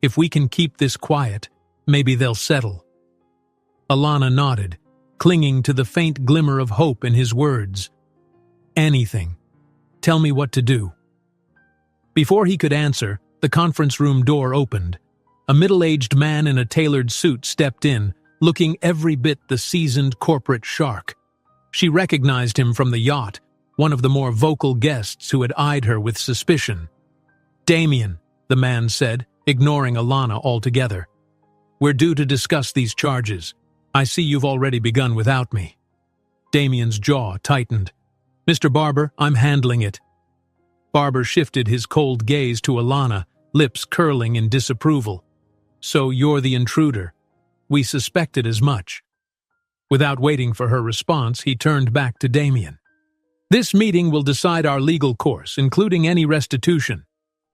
If we can keep this quiet, maybe they'll settle. Alana nodded, clinging to the faint glimmer of hope in his words. Anything. Tell me what to do. Before he could answer, the conference room door opened. A middle-aged man in a tailored suit stepped in, looking every bit the seasoned corporate shark. She recognized him from the yacht, one of the more vocal guests who had eyed her with suspicion. Damien, the man said, ignoring Alana altogether. We're due to discuss these charges. I see you've already begun without me. Damien's jaw tightened. Mr. Barber, I'm handling it. Barber shifted his cold gaze to Alana, lips curling in disapproval. So you're the intruder. We suspected as much. Without waiting for her response, he turned back to Damien. This meeting will decide our legal course, including any restitution.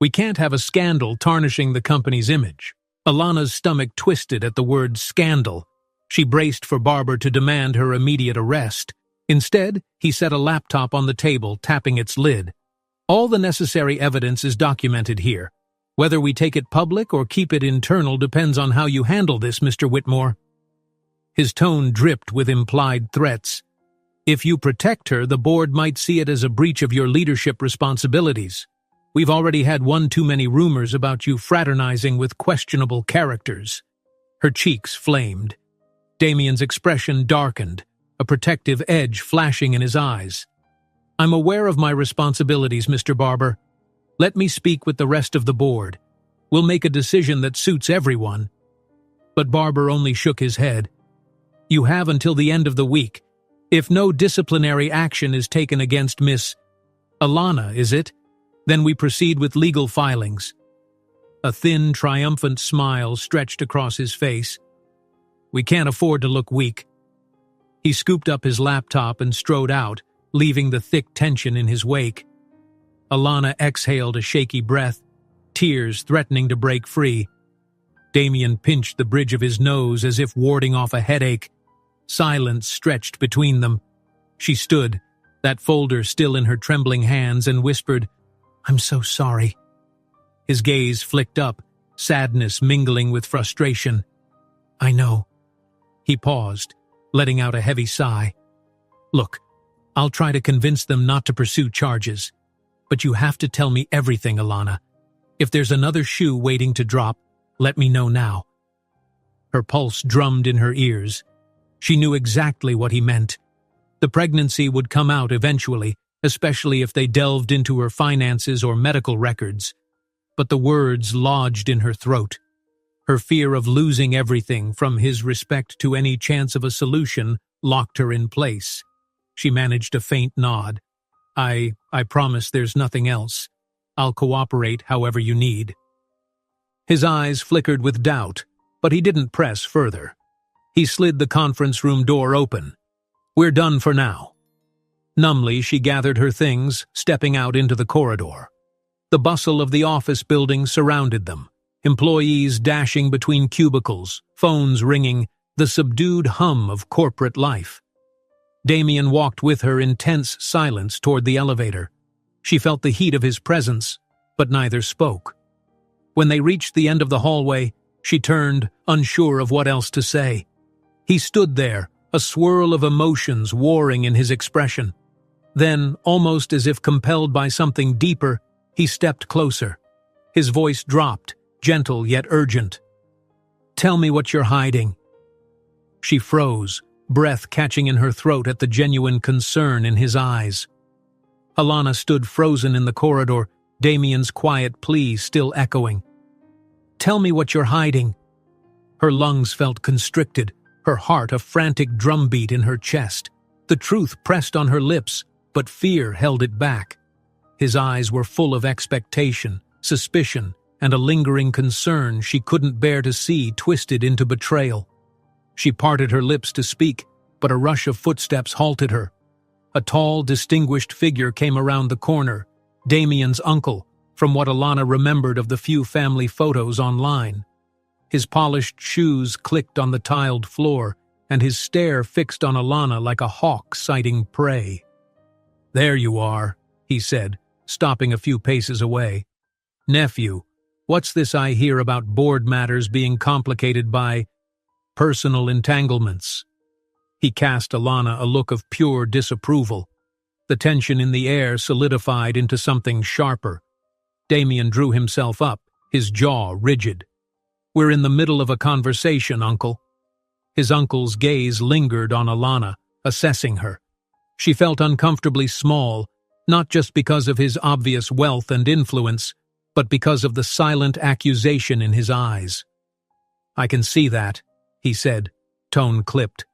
We can't have a scandal tarnishing the company's image. Alana's stomach twisted at the word scandal. She braced for Barber to demand her immediate arrest. Instead, he set a laptop on the table, tapping its lid. All the necessary evidence is documented here. Whether we take it public or keep it internal depends on how you handle this, Mr. Whitmore. His tone dripped with implied threats. If you protect her, the board might see it as a breach of your leadership responsibilities. We've already had one too many rumors about you fraternizing with questionable characters. Her cheeks flamed. Damien's expression darkened, a protective edge flashing in his eyes. I'm aware of my responsibilities, Mr. Barber. Let me speak with the rest of the board. We'll make a decision that suits everyone. But Barber only shook his head. You have until the end of the week. If no disciplinary action is taken against Miss Alana, is it? Then we proceed with legal filings. A thin, triumphant smile stretched across his face. We can't afford to look weak. He scooped up his laptop and strode out, leaving the thick tension in his wake. Alana exhaled a shaky breath, tears threatening to break free. Damien pinched the bridge of his nose as if warding off a headache. Silence stretched between them. She stood, that folder still in her trembling hands, and whispered, I'm so sorry. His gaze flicked up, sadness mingling with frustration. I know. He paused, letting out a heavy sigh. Look, I'll try to convince them not to pursue charges. But you have to tell me everything, Alana. If there's another shoe waiting to drop, let me know now. Her pulse drummed in her ears. She knew exactly what he meant. The pregnancy would come out eventually, especially if they delved into her finances or medical records. But the words lodged in her throat. Her fear of losing everything, from his respect to any chance of a solution, locked her in place. She managed a faint nod. I promise there's nothing else. I'll cooperate however you need. His eyes flickered with doubt, but he didn't press further. He slid the conference room door open. We're done for now. Numbly, she gathered her things, stepping out into the corridor. The bustle of the office building surrounded them, employees dashing between cubicles, phones ringing, the subdued hum of corporate life. Damien walked with her in tense silence toward the elevator. She felt the heat of his presence, but neither spoke. When they reached the end of the hallway, she turned, unsure of what else to say. He stood there, a swirl of emotions warring in his expression. Then, almost as if compelled by something deeper, he stepped closer. His voice dropped, gentle yet urgent. "Tell me what you're hiding." She froze, breath catching in her throat at the genuine concern in his eyes. Alana stood frozen in the corridor, Damien's quiet plea still echoing. "Tell me what you're hiding." Her lungs felt constricted, her heart a frantic drumbeat in her chest. The truth pressed on her lips, but fear held it back. His eyes were full of expectation, suspicion, and a lingering concern she couldn't bear to see twisted into betrayal. She parted her lips to speak, but a rush of footsteps halted her. A tall, distinguished figure came around the corner, Damien's uncle, from what Alana remembered of the few family photos online. His polished shoes clicked on the tiled floor, and his stare fixed on Alana like a hawk sighting prey. "There you are," he said, stopping a few paces away. "Nephew, what's this I hear about board matters being complicated by personal entanglements?" He cast Alana a look of pure disapproval. The tension in the air solidified into something sharper. Damien drew himself up, his jaw rigid. "We're in the middle of a conversation, Uncle." His uncle's gaze lingered on Alana, assessing her. She felt uncomfortably small, not just because of his obvious wealth and influence, but because of the silent accusation in his eyes. "I can see that," he said, tone clipped.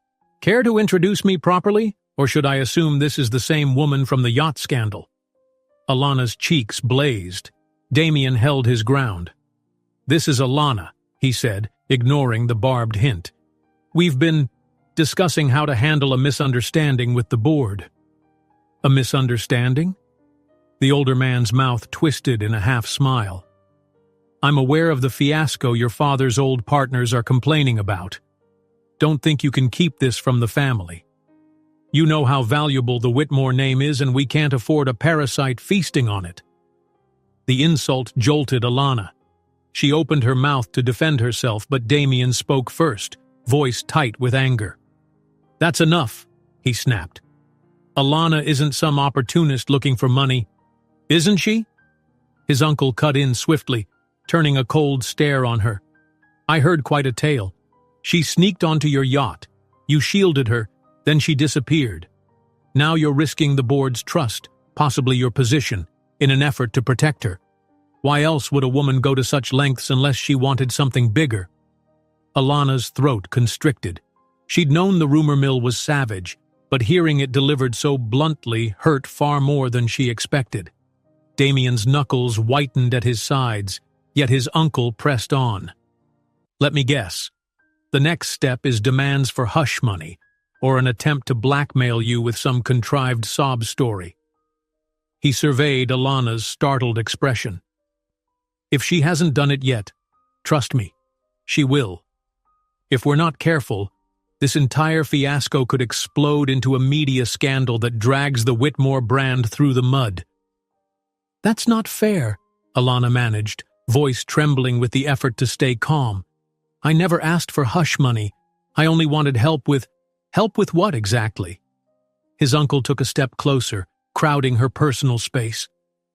"Care to introduce me properly, or should I assume this is the same woman from the yacht scandal?" Alana's cheeks blazed. Damien held his ground. "This is Alana," he said, ignoring the barbed hint. "We've been discussing how to handle a misunderstanding with the board." "A misunderstanding?" The older man's mouth twisted in a half-smile. "I'm aware of the fiasco your father's old partners are complaining about. Don't think you can keep this from the family. You know how valuable the Whitmore name is, and we can't afford a parasite feasting on it." The insult jolted Alana. She opened her mouth to defend herself, but Damien spoke first, voice tight with anger. "That's enough," he snapped. "Alana isn't some opportunist looking for money, isn't she?" His uncle cut in swiftly, turning a cold stare on her. "I heard quite a tale. She sneaked onto your yacht. You shielded her, then she disappeared. Now you're risking the board's trust, possibly your position, in an effort to protect her. Why else would a woman go to such lengths unless she wanted something bigger?" Alana's throat constricted. She'd known the rumor mill was savage, but hearing it delivered so bluntly hurt far more than she expected. Damien's knuckles whitened at his sides, yet his uncle pressed on. "Let me guess. The next step is demands for hush money, or an attempt to blackmail you with some contrived sob story." He surveyed Alana's startled expression. "If she hasn't done it yet, trust me, she will. If we're not careful, this entire fiasco could explode into a media scandal that drags the Whitmore brand through the mud." "That's not fair," Alana managed, voice trembling with the effort to stay calm. "I never asked for hush money. I only wanted help with..." "Help with what exactly?" His uncle took a step closer, crowding her personal space.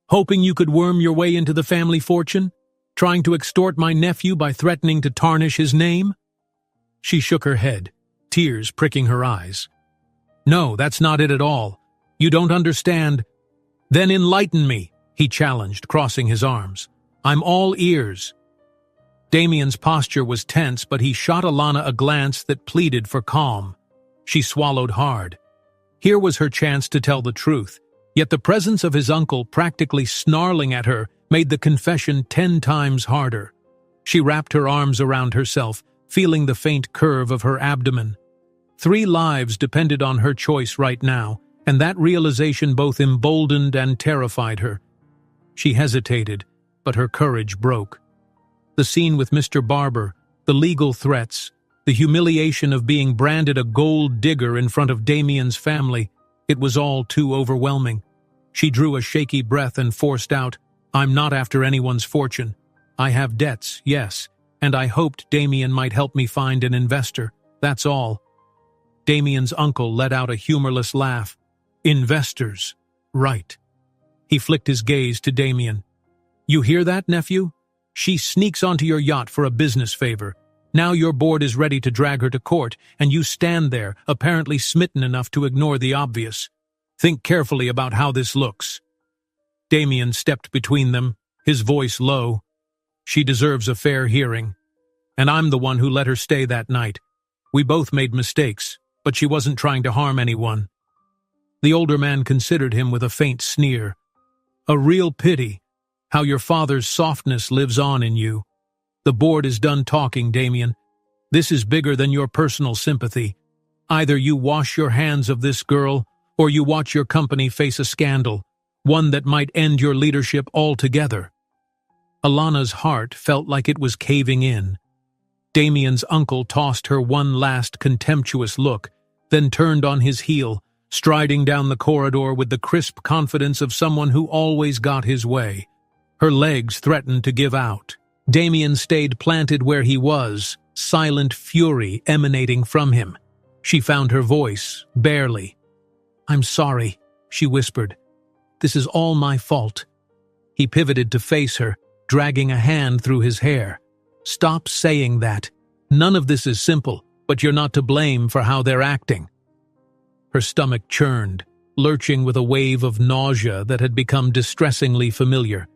"Hoping you could worm your way into the family fortune? Trying to extort my nephew by threatening to tarnish his name?" She shook her head, tears pricking her eyes. "No, that's not it at all. You don't understand." "Then enlighten me," he challenged, crossing his arms. "I'm all ears." Damien's posture was tense, but he shot Alana a glance that pleaded for calm. She swallowed hard. Here was her chance to tell the truth, yet the presence of his uncle practically snarling at her made the confession 10 times harder. She wrapped her arms around herself, feeling the faint curve of her abdomen. 3 lives depended on her choice right now, and that realization both emboldened and terrified her. She hesitated, but her courage broke. The scene with Mr. Barber, the legal threats, The humiliation of being branded a gold digger in front of Damien's family, it was all too overwhelming. She drew a shaky breath and forced out, "I'm not after anyone's fortune. I have debts, yes, and I hoped Damien might help me find an investor. That's all." Damien's uncle let out a humorless laugh. "Investors, right." He flicked his gaze to Damien. "You hear that, nephew? She sneaks onto your yacht for a business favor. Now your board is ready to drag her to court, and you stand there, apparently smitten enough to ignore the obvious. Think carefully about how this looks." Damien stepped between them, his voice low. "She deserves a fair hearing. And I'm the one who let her stay that night. We both made mistakes, but she wasn't trying to harm anyone." The older man considered him with a faint sneer. "A real pity, how your father's softness lives on in you. The board is done talking, Damien. This is bigger than your personal sympathy. Either you wash your hands of this girl, or you watch your company face a scandal, one that might end your leadership altogether." Alana's heart felt like it was caving in. Damien's uncle tossed her one last contemptuous look, then turned on his heel, striding down the corridor with the crisp confidence of someone who always got his way. Her legs threatened to give out. Damien stayed planted where he was, silent fury emanating from him. She found her voice, barely. "I'm sorry," she whispered. "This is all my fault." He pivoted to face her, dragging a hand through his hair. "Stop saying that. None of this is simple, but you're not to blame for how they're acting." Her stomach churned, lurching with a wave of nausea that had become distressingly familiar.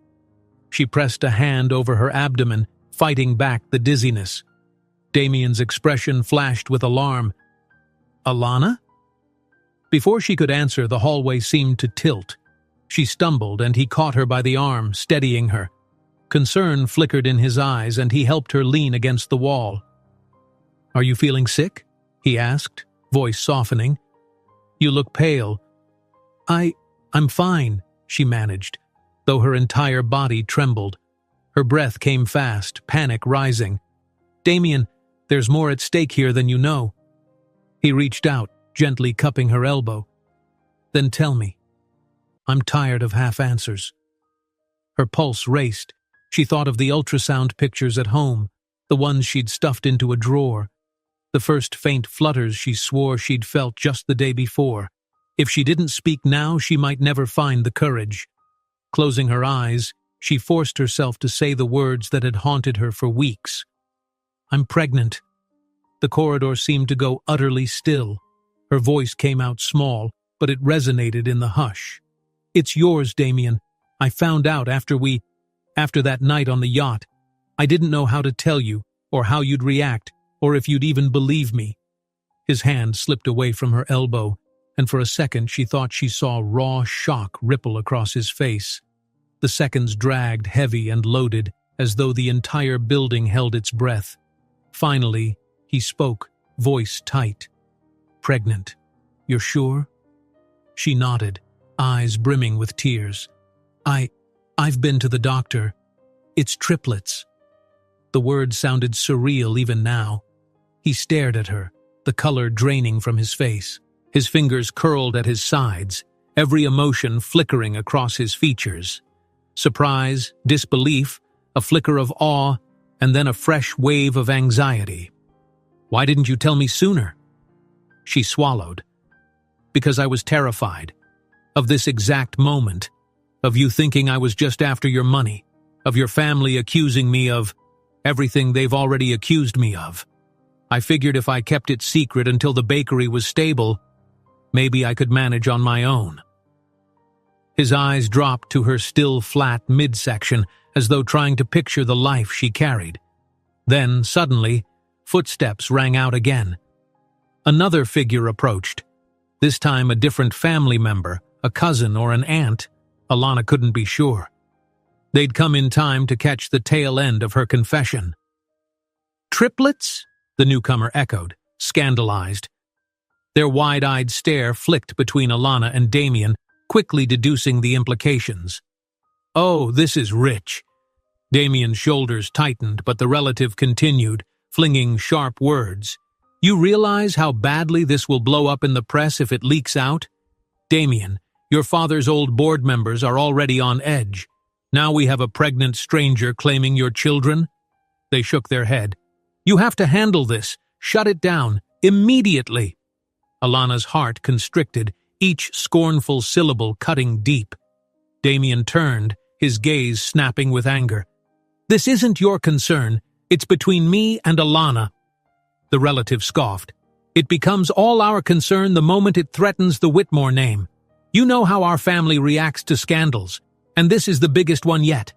She pressed a hand over her abdomen, fighting back the dizziness. Damien's expression flashed with alarm. "Alana?" Before she could answer, the hallway seemed to tilt. She stumbled, and he caught her by the arm, steadying her. Concern flickered in his eyes, and he helped her lean against the wall. "Are you feeling sick?" he asked, voice softening. "You look pale." I'm fine," she managed, though her entire body trembled. Her breath came fast, panic rising. "Damien, there's more at stake here than you know." He reached out, gently cupping her elbow. "Then tell me." "I'm tired of half-answers." Her pulse raced. She thought of the ultrasound pictures at home, the ones she'd stuffed into a drawer. The first faint flutters she swore she'd felt just the day before. If she didn't speak now, she might never find the courage. Closing her eyes, she forced herself to say the words that had haunted her for weeks. "I'm pregnant." The corridor seemed to go utterly still. Her voice came out small, but it resonated in the hush. "It's yours, Damien. I found out after that night on the yacht. I didn't know how to tell you, or how you'd react, or if you'd even believe me." His hand slipped away from her elbow, and for a second she thought she saw raw shock ripple across his face. The seconds dragged heavy and loaded, as though the entire building held its breath. Finally, he spoke, voice tight. "Pregnant. You're sure?" She nodded, eyes brimming with tears. I've been to the doctor. It's triplets." The words sounded surreal even now. He stared at her, the color draining from his face. His fingers curled at his sides, every emotion flickering across his features. Surprise, disbelief, a flicker of awe, and then a fresh wave of anxiety. "Why didn't you tell me sooner?" She swallowed. "Because I was terrified. Of this exact moment. Of you thinking I was just after your money. Of your family accusing me of everything they've already accused me of. I figured if I kept it secret until the bakery was stable, maybe I could manage on my own." His eyes dropped to her still flat midsection, as though trying to picture the life she carried. Then, suddenly, footsteps rang out again. Another figure approached, this time a different family member, a cousin or an aunt. Alana couldn't be sure. They'd come in time to catch the tail end of her confession. "Triplets?" the newcomer echoed, scandalized. Their wide-eyed stare flicked between Alana and Damien, quickly deducing the implications. "Oh, this is rich." Damien's shoulders tightened, but the relative continued, flinging sharp words. You realize how badly this will blow up in the press if it leaks out? Damien, your father's old board members are already on edge. Now we have a pregnant stranger claiming your children? They shook their head. You have to handle this. Shut it down. Immediately. Alana's heart constricted, each scornful syllable cutting deep. Damien turned, his gaze snapping with anger. This isn't your concern. It's between me and Alana. The relative scoffed. It becomes all our concern the moment it threatens the Whitmore name. You know how our family reacts to scandals, and this is the biggest one yet.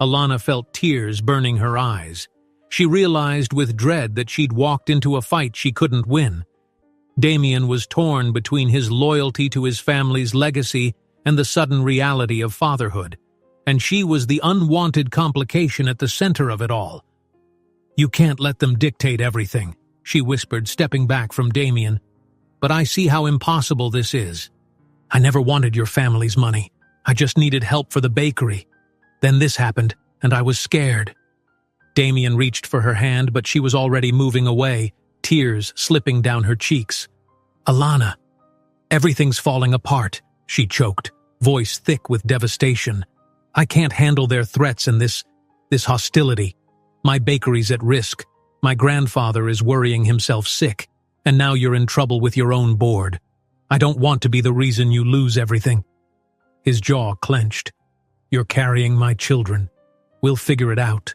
Alana felt tears burning her eyes. She realized with dread that she'd walked into a fight she couldn't win. Damien was torn between his loyalty to his family's legacy and the sudden reality of fatherhood, and she was the unwanted complication at the center of it all. You can't let them dictate everything, she whispered, stepping back from Damien. But I see how impossible this is. I never wanted your family's money. I just needed help for the bakery. Then this happened, and I was scared. Damien reached for her hand, but she was already moving away, tears slipping down her cheeks. Alana, everything's falling apart, she choked, voice thick with devastation. I can't handle their threats and this hostility. My bakery's at risk. My grandfather is worrying himself sick, and now you're in trouble with your own board. I don't want to be the reason you lose everything. His jaw clenched. You're carrying my children. We'll figure it out.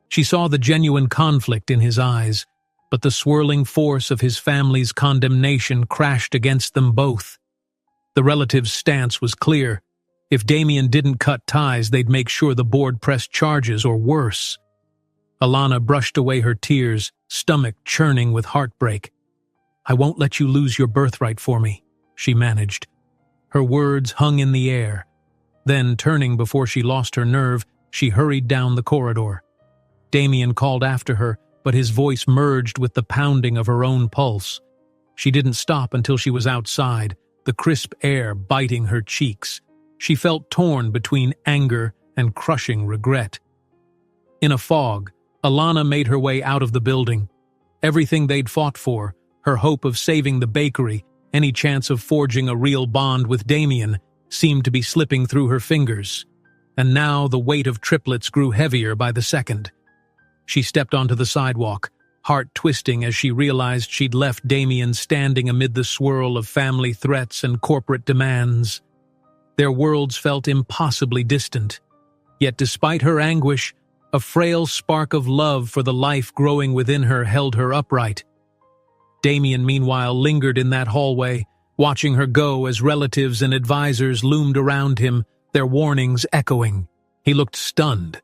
She saw the genuine conflict in his eyes, but the swirling force of his family's condemnation crashed against them both. The relative's stance was clear. If Damien didn't cut ties, they'd make sure the board pressed charges or worse. Alana brushed away her tears, stomach churning with heartbreak. I won't let you lose your birthright for me, she managed. Her words hung in the air. Then, turning before she lost her nerve, she hurried down the corridor. Damien called after her, but his voice merged with the pounding of her own pulse. She didn't stop until she was outside, the crisp air biting her cheeks. She felt torn between anger and crushing regret. In a fog, Alana made her way out of the building. Everything they'd fought for, her hope of saving the bakery, any chance of forging a real bond with Damien, seemed to be slipping through her fingers. And now the weight of triplets grew heavier by the second. She stepped onto the sidewalk, heart twisting as she realized she'd left Damien standing amid the swirl of family threats and corporate demands. Their worlds felt impossibly distant. Yet despite her anguish, a frail spark of love for the life growing within her held her upright. Damien, meanwhile, lingered in that hallway, watching her go as relatives and advisors loomed around him, their warnings echoing. He looked stunned,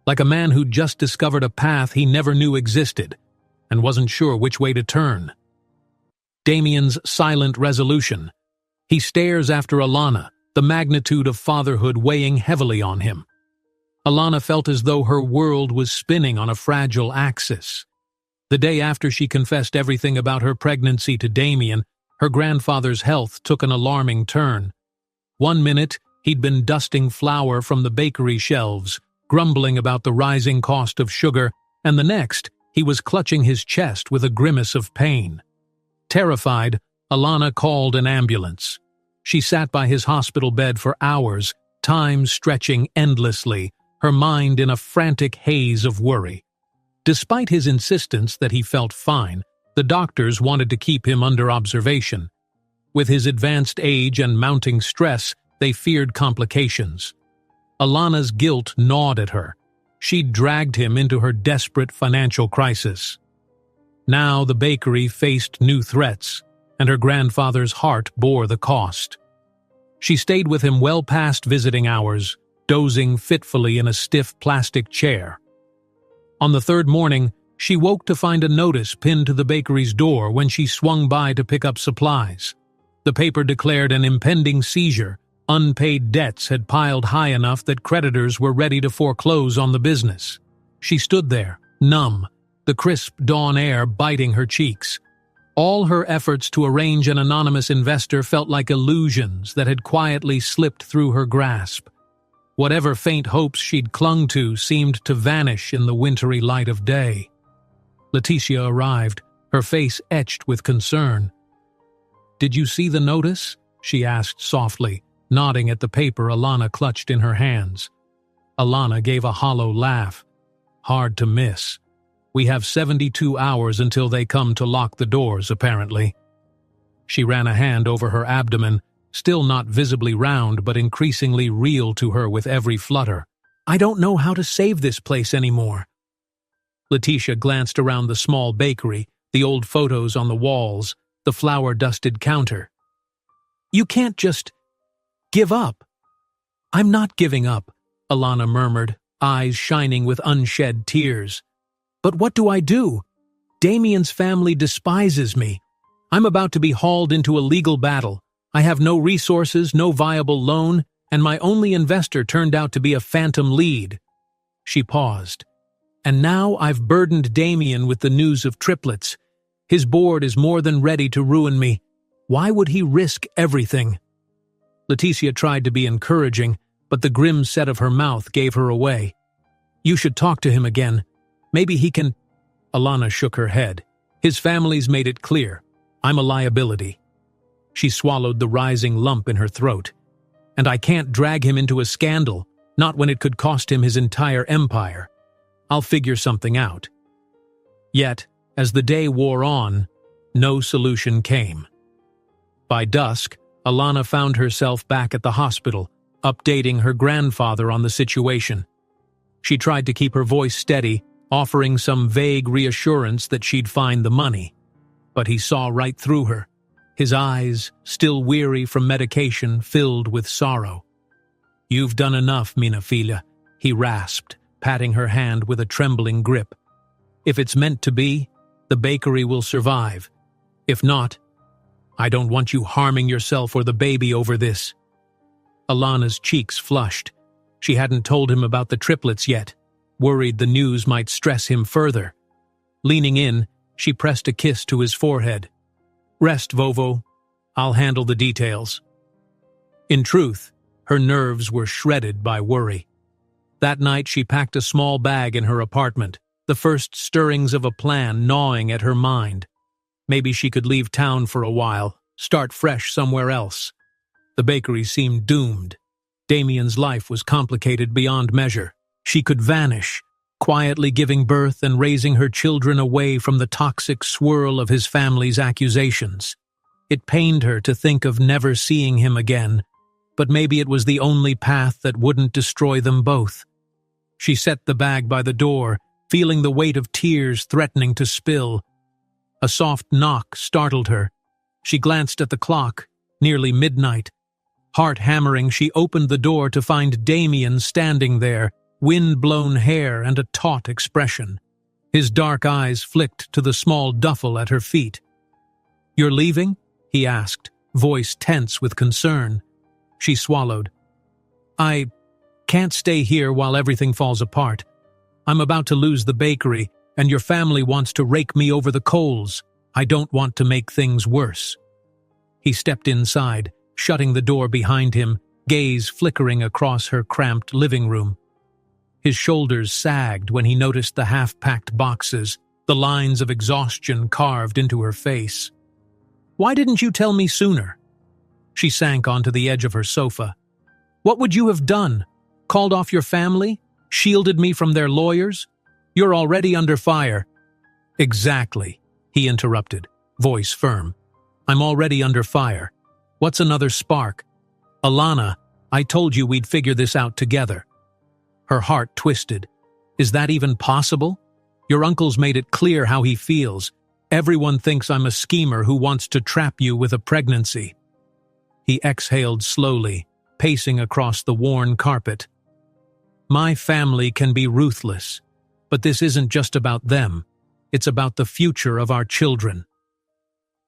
like a man who'd just discovered a path he never knew existed, and wasn't sure which way to turn. Damien's silent resolution. He stares after Alana, the magnitude of fatherhood weighing heavily on him. Alana felt as though her world was spinning on a fragile axis. The day after she confessed everything about her pregnancy to Damien, her grandfather's health took an alarming turn. One minute, he'd been dusting flour from the bakery shelves, grumbling about the rising cost of sugar, and the next, he was clutching his chest with a grimace of pain. Terrified, Alana called an ambulance. She sat by his hospital bed for hours, time stretching endlessly, her mind in a frantic haze of worry. Despite his insistence that he felt fine, the doctors wanted to keep him under observation. With his advanced age and mounting stress, they feared complications. Alana's guilt gnawed at her. She'd dragged him into her desperate financial crisis. Now the bakery faced new threats, and her grandfather's heart bore the cost. She stayed with him well past visiting hours, dozing fitfully in a stiff plastic chair. On the third morning, she woke to find a notice pinned to the bakery's door when she swung by to pick up supplies. The paper declared an impending seizure. Unpaid debts had piled high enough that creditors were ready to foreclose on the business. She stood there, numb, the crisp dawn air biting her cheeks. All her efforts to arrange an anonymous investor felt like illusions that had quietly slipped through her grasp. Whatever faint hopes she'd clung to seemed to vanish in the wintry light of day. Leticia arrived, her face etched with concern. "Did you see the notice?" she asked softly, nodding at the paper Alana clutched in her hands. Alana gave a hollow laugh. "Hard to miss. We have 72 hours until they come to lock the doors, apparently." She ran a hand over her abdomen, still not visibly round but increasingly real to her with every flutter. "I don't know how to save this place anymore." Leticia glanced around the small bakery, the old photos on the walls, the flour-dusted counter. "You can't just give up." "I'm not giving up," Alana murmured, eyes shining with unshed tears. "But what do I do? Damien's family despises me. I'm about to be hauled into a legal battle. I have no resources, no viable loan, and my only investor turned out to be a phantom lead." She paused. "And now I've burdened Damien with the news of triplets. His board is more than ready to ruin me. Why would he risk everything?" Leticia tried to be encouraging, but the grim set of her mouth gave her away. "You should talk to him again. Maybe he can—" Alana shook her head. "His family's made it clear. I'm a liability." She swallowed the rising lump in her throat. "And I can't drag him into a scandal, not when it could cost him his entire empire. I'll figure something out." Yet, as the day wore on, no solution came. By dusk, Alana found herself back at the hospital, updating her grandfather on the situation. She tried to keep her voice steady, offering some vague reassurance that she'd find the money. But he saw right through her, his eyes, still weary from medication, filled with sorrow. "You've done enough, Mina Fila," he rasped, patting her hand with a trembling grip. "If it's meant to be, the bakery will survive. If not, I don't want you harming yourself or the baby over this." Alana's cheeks flushed. She hadn't told him about the triplets yet, worried the news might stress him further. Leaning in, she pressed a kiss to his forehead. "Rest, Vovo. I'll handle the details." In truth, her nerves were shredded by worry. That night she packed a small bag in her apartment, the first stirrings of a plan gnawing at her mind. Maybe she could leave town for a while, start fresh somewhere else. The bakery seemed doomed. Damien's life was complicated beyond measure. She could vanish, quietly giving birth and raising her children away from the toxic swirl of his family's accusations. It pained her to think of never seeing him again, but maybe it was the only path that wouldn't destroy them both. She set the bag by the door, feeling the weight of tears threatening to spill. A soft knock startled her. She glanced at the clock, nearly midnight. Heart hammering, she opened the door to find Damien standing there, wind-blown hair and a taut expression. His dark eyes flicked to the small duffel at her feet. "You're leaving?" he asked, voice tense with concern. She swallowed. "I can't stay here while everything falls apart. I'm about to lose the bakery, and your family wants to rake me over the coals. I don't want to make things worse." He stepped inside, shutting the door behind him, gaze flickering across her cramped living room. His shoulders sagged when he noticed the half-packed boxes, the lines of exhaustion carved into her face. "Why didn't you tell me sooner?" She sank onto the edge of her sofa. "What would you have done? Called off your family? Shielded me from their lawyers? You're already under fire." "Exactly," he interrupted, voice firm. "I'm already under fire. What's another spark? Alana, I told you we'd figure this out together." Her heart twisted. "Is that even possible? Your uncle's made it clear how he feels. Everyone thinks I'm a schemer who wants to trap you with a pregnancy." He exhaled slowly, pacing across the worn carpet. "My family can be ruthless, but this isn't just about them. It's about the future of our children."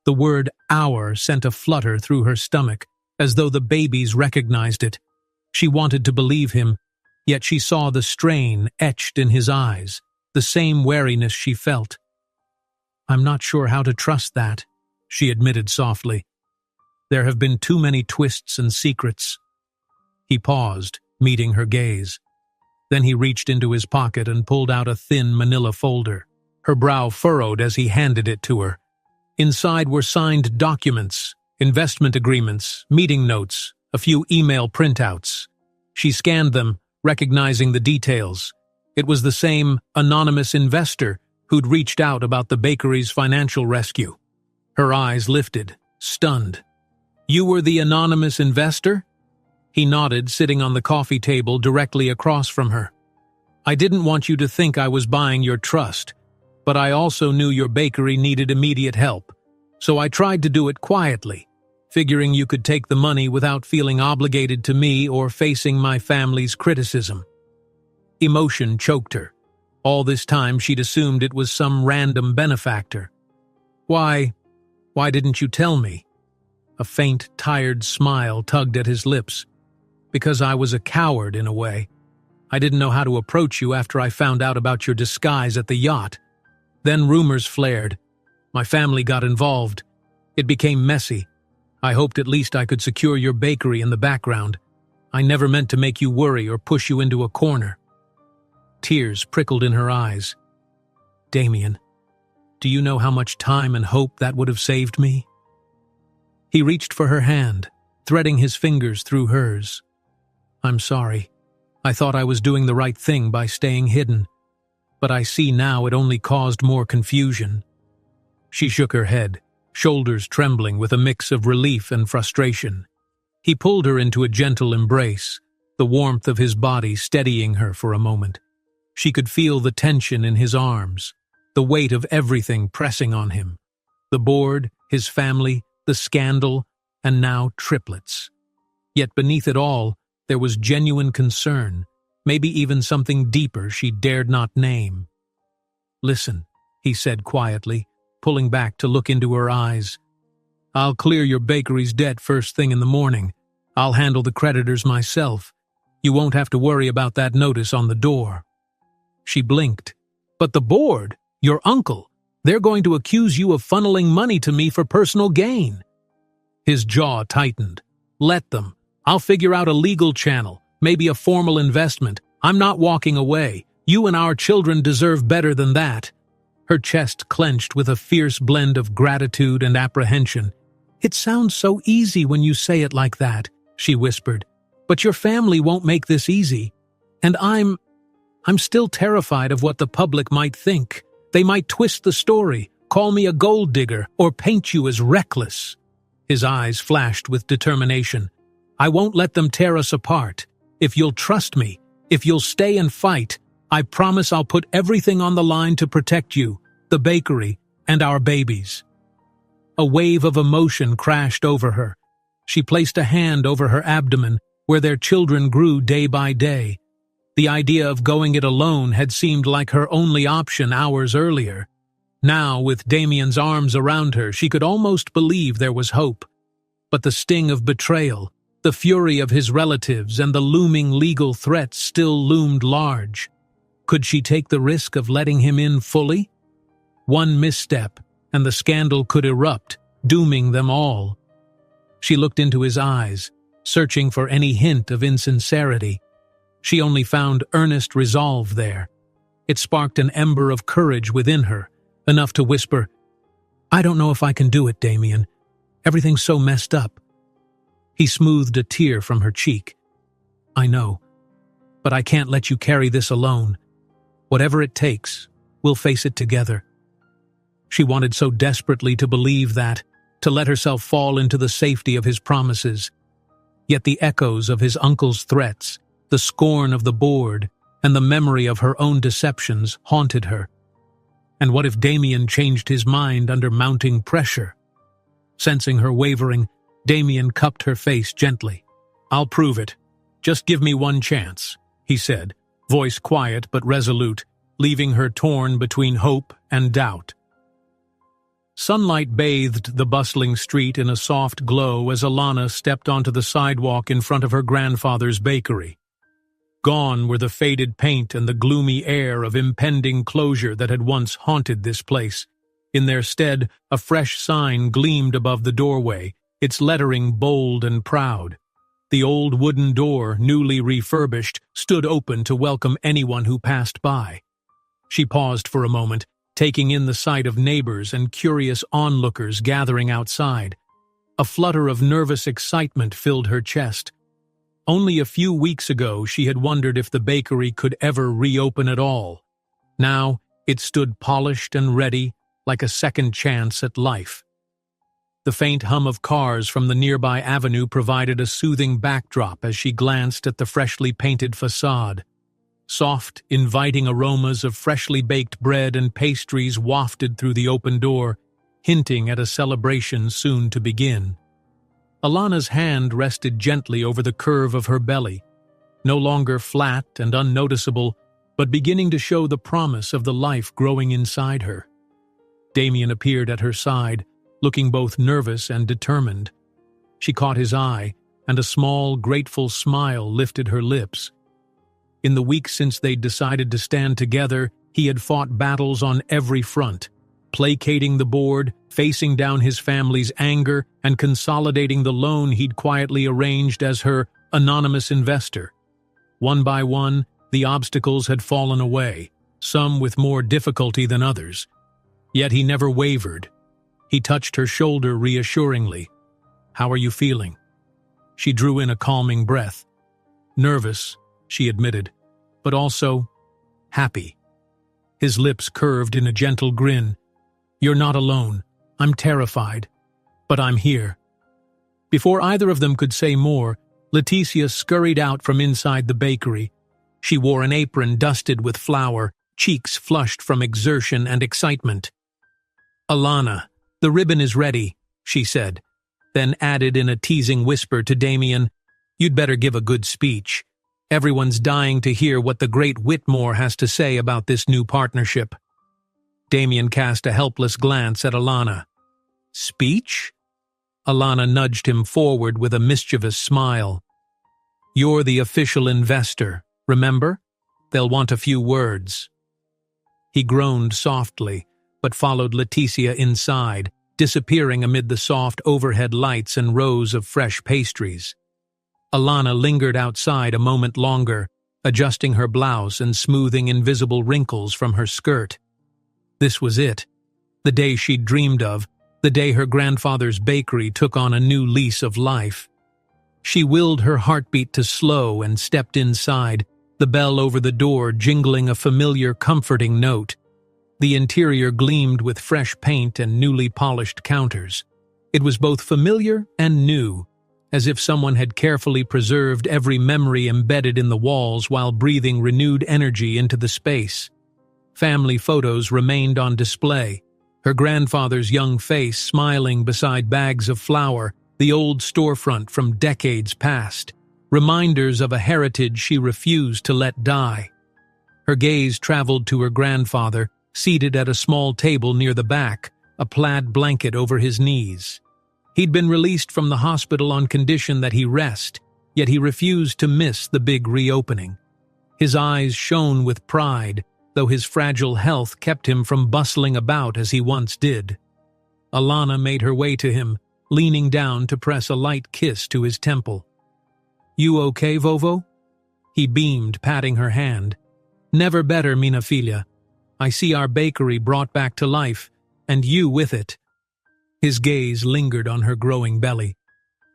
The word "our" sent a flutter through her stomach, as though the babies recognized it. She wanted to believe him, yet she saw the strain etched in his eyes, the same wariness she felt. "I'm not sure how to trust that," she admitted softly. "There have been too many twists and secrets." He paused, meeting her gaze. Then he reached into his pocket and pulled out a thin manila folder. Her brow furrowed as he handed it to her. Inside were signed documents, investment agreements, meeting notes, a few email printouts. She scanned them, recognizing the details. It was the same anonymous investor who'd reached out about the bakery's financial rescue. Her eyes lifted, stunned. "You were the anonymous investor?" He nodded, sitting on the coffee table directly across from her. "I didn't want you to think I was buying your trust, but I also knew your bakery needed immediate help, so I tried to do it quietly, figuring you could take the money without feeling obligated to me or facing my family's criticism." Emotion choked her. All this time she'd assumed it was some random benefactor. Why didn't you tell me?" A faint, tired smile tugged at his lips. "Because I was a coward in a way. I didn't know how to approach you after I found out about your disguise at the yacht. Then rumors flared. My family got involved. It became messy. I hoped at least I could secure your bakery in the background. I never meant to make you worry or push you into a corner." Tears prickled in her eyes. "Damien, do you know how much time and hope that would have saved me?" He reached for her hand, threading his fingers through hers. "I'm sorry. I thought I was doing the right thing by staying hidden, but I see now it only caused more confusion." She shook her head, shoulders trembling with a mix of relief and frustration. He pulled her into a gentle embrace, the warmth of his body steadying her for a moment. She could feel the tension in his arms, the weight of everything pressing on him. The board, his family, the scandal, and now triplets. Yet beneath it all, there was genuine concern, maybe even something deeper she dared not name. "Listen," he said quietly, pulling back to look into her eyes. "I'll clear your bakery's debt first thing in the morning. I'll handle the creditors myself. You won't have to worry about that notice on the door." She blinked. "But the board, your uncle, they're going to accuse you of funneling money to me for personal gain." His jaw tightened. "Let them. I'll figure out a legal channel, maybe a formal investment. I'm not walking away. You and our children deserve better than that." Her chest clenched with a fierce blend of gratitude and apprehension. "It sounds so easy when you say it like that," she whispered. "But your family won't make this easy. And I'm still terrified of what the public might think. They might twist the story, call me a gold digger, or paint you as reckless." His eyes flashed with determination. "I won't let them tear us apart. If you'll trust me, if you'll stay and fight, I promise I'll put everything on the line to protect you, the bakery, and our babies." A wave of emotion crashed over her. She placed a hand over her abdomen, where their children grew day by day. The idea of going it alone had seemed like her only option hours earlier. Now, with Damien's arms around her, she could almost believe there was hope. But the sting of betrayal, the fury of his relatives, and the looming legal threats still loomed large. Could she take the risk of letting him in fully? One misstep, and the scandal could erupt, dooming them all. She looked into his eyes, searching for any hint of insincerity. She only found earnest resolve there. It sparked an ember of courage within her, enough to whisper, "I don't know if I can do it, Damien. Everything's so messed up." He smoothed a tear from her cheek. "I know, but I can't let you carry this alone. Whatever it takes, we'll face it together." She wanted so desperately to believe that, to let herself fall into the safety of his promises. Yet the echoes of his uncle's threats, the scorn of the board, and the memory of her own deceptions haunted her. And what if Damien changed his mind under mounting pressure? Sensing her wavering, Damien cupped her face gently. "I'll prove it. Just give me one chance," he said, voice quiet but resolute, leaving her torn between hope and doubt. Sunlight bathed the bustling street in a soft glow as Alana stepped onto the sidewalk in front of her grandfather's bakery. Gone were the faded paint and the gloomy air of impending closure that had once haunted this place. In their stead, a fresh sign gleamed above the doorway, its lettering bold and proud. The old wooden door, newly refurbished, stood open to welcome anyone who passed by. She paused for a moment, taking in the sight of neighbors and curious onlookers gathering outside. A flutter of nervous excitement filled her chest. Only a few weeks ago she had wondered if the bakery could ever reopen at all. Now it stood polished and ready, like a second chance at life. The faint hum of cars from the nearby avenue provided a soothing backdrop as she glanced at the freshly painted facade. Soft, inviting aromas of freshly baked bread and pastries wafted through the open door, hinting at a celebration soon to begin. Alana's hand rested gently over the curve of her belly, no longer flat and unnoticeable, but beginning to show the promise of the life growing inside her. Damien appeared at her side, looking both nervous and determined. She caught his eye, and a small, grateful smile lifted her lips. In the weeks since they'd decided to stand together, he had fought battles on every front, placating the board, facing down his family's anger, and consolidating the loan he'd quietly arranged as her anonymous investor. One by one, the obstacles had fallen away, some with more difficulty than others. Yet he never wavered. He touched her shoulder reassuringly. "How are you feeling?" She drew in a calming breath. "Nervous," she admitted, "but also happy." His lips curved in a gentle grin. "You're not alone. I'm terrified, but I'm here." Before either of them could say more, Leticia scurried out from inside the bakery. She wore an apron dusted with flour, cheeks flushed from exertion and excitement. "Alana, the ribbon is ready," she said, then added in a teasing whisper to Damien, "You'd better give a good speech. Everyone's dying to hear what the great Whitmore has to say about this new partnership." Damien cast a helpless glance at Alana. "Speech?" Alana nudged him forward with a mischievous smile. "You're the official investor, remember? They'll want a few words." He groaned softly, but followed Leticia inside, disappearing amid the soft overhead lights and rows of fresh pastries. Alana lingered outside a moment longer, adjusting her blouse and smoothing invisible wrinkles from her skirt. This was it, the day she'd dreamed of, the day her grandfather's bakery took on a new lease of life. She willed her heartbeat to slow and stepped inside, the bell over the door jingling a familiar, comforting note. The interior gleamed with fresh paint and newly polished counters. It was both familiar and new, as if someone had carefully preserved every memory embedded in the walls while breathing renewed energy into the space. Family photos remained on display, her grandfather's young face smiling beside bags of flour, the old storefront from decades past, reminders of a heritage she refused to let die. Her gaze traveled to her grandfather, seated at a small table near the back, a plaid blanket over his knees. He'd been released from the hospital on condition that he rest, yet he refused to miss the big reopening. His eyes shone with pride, though his fragile health kept him from bustling about as he once did. Alana made her way to him, leaning down to press a light kiss to his temple. "You okay, Vovo?" He beamed, patting her hand. "Never better, Mina Filia. I see our bakery brought back to life, and you with it." His gaze lingered on her growing belly.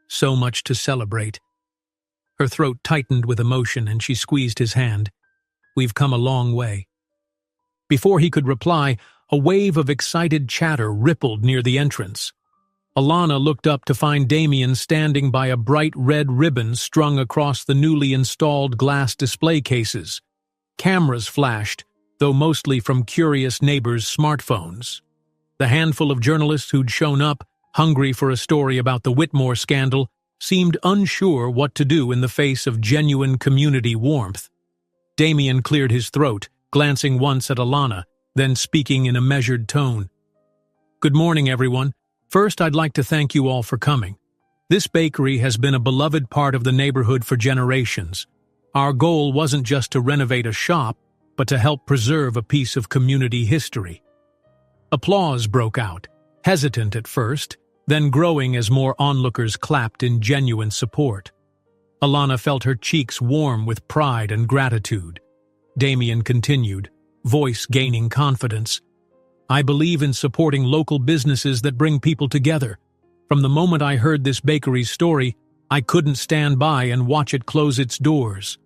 So much to celebrate. Her throat tightened with emotion and she squeezed his hand. "We've come a long way." Before he could reply, a wave of excited chatter rippled near the entrance. Alana looked up to find Damien standing by a bright red ribbon strung across the newly installed glass display cases. Cameras flashed, though mostly from curious neighbors' smartphones. The handful of journalists who'd shown up, hungry for a story about the Whitmore scandal, seemed unsure what to do in the face of genuine community warmth. Damien cleared his throat, glancing once at Alana, then speaking in a measured tone. "Good morning, everyone. First, I'd like to thank you all for coming. This bakery has been a beloved part of the neighborhood for generations. Our goal wasn't just to renovate a shop, but to help preserve a piece of community history." Applause broke out, hesitant at first, then growing as more onlookers clapped in genuine support. Alana felt her cheeks warm with pride and gratitude. Damien continued, voice gaining confidence. I believe in supporting local businesses that bring people together. From the moment I heard this bakery's story, I couldn't stand by and watch it close its doors."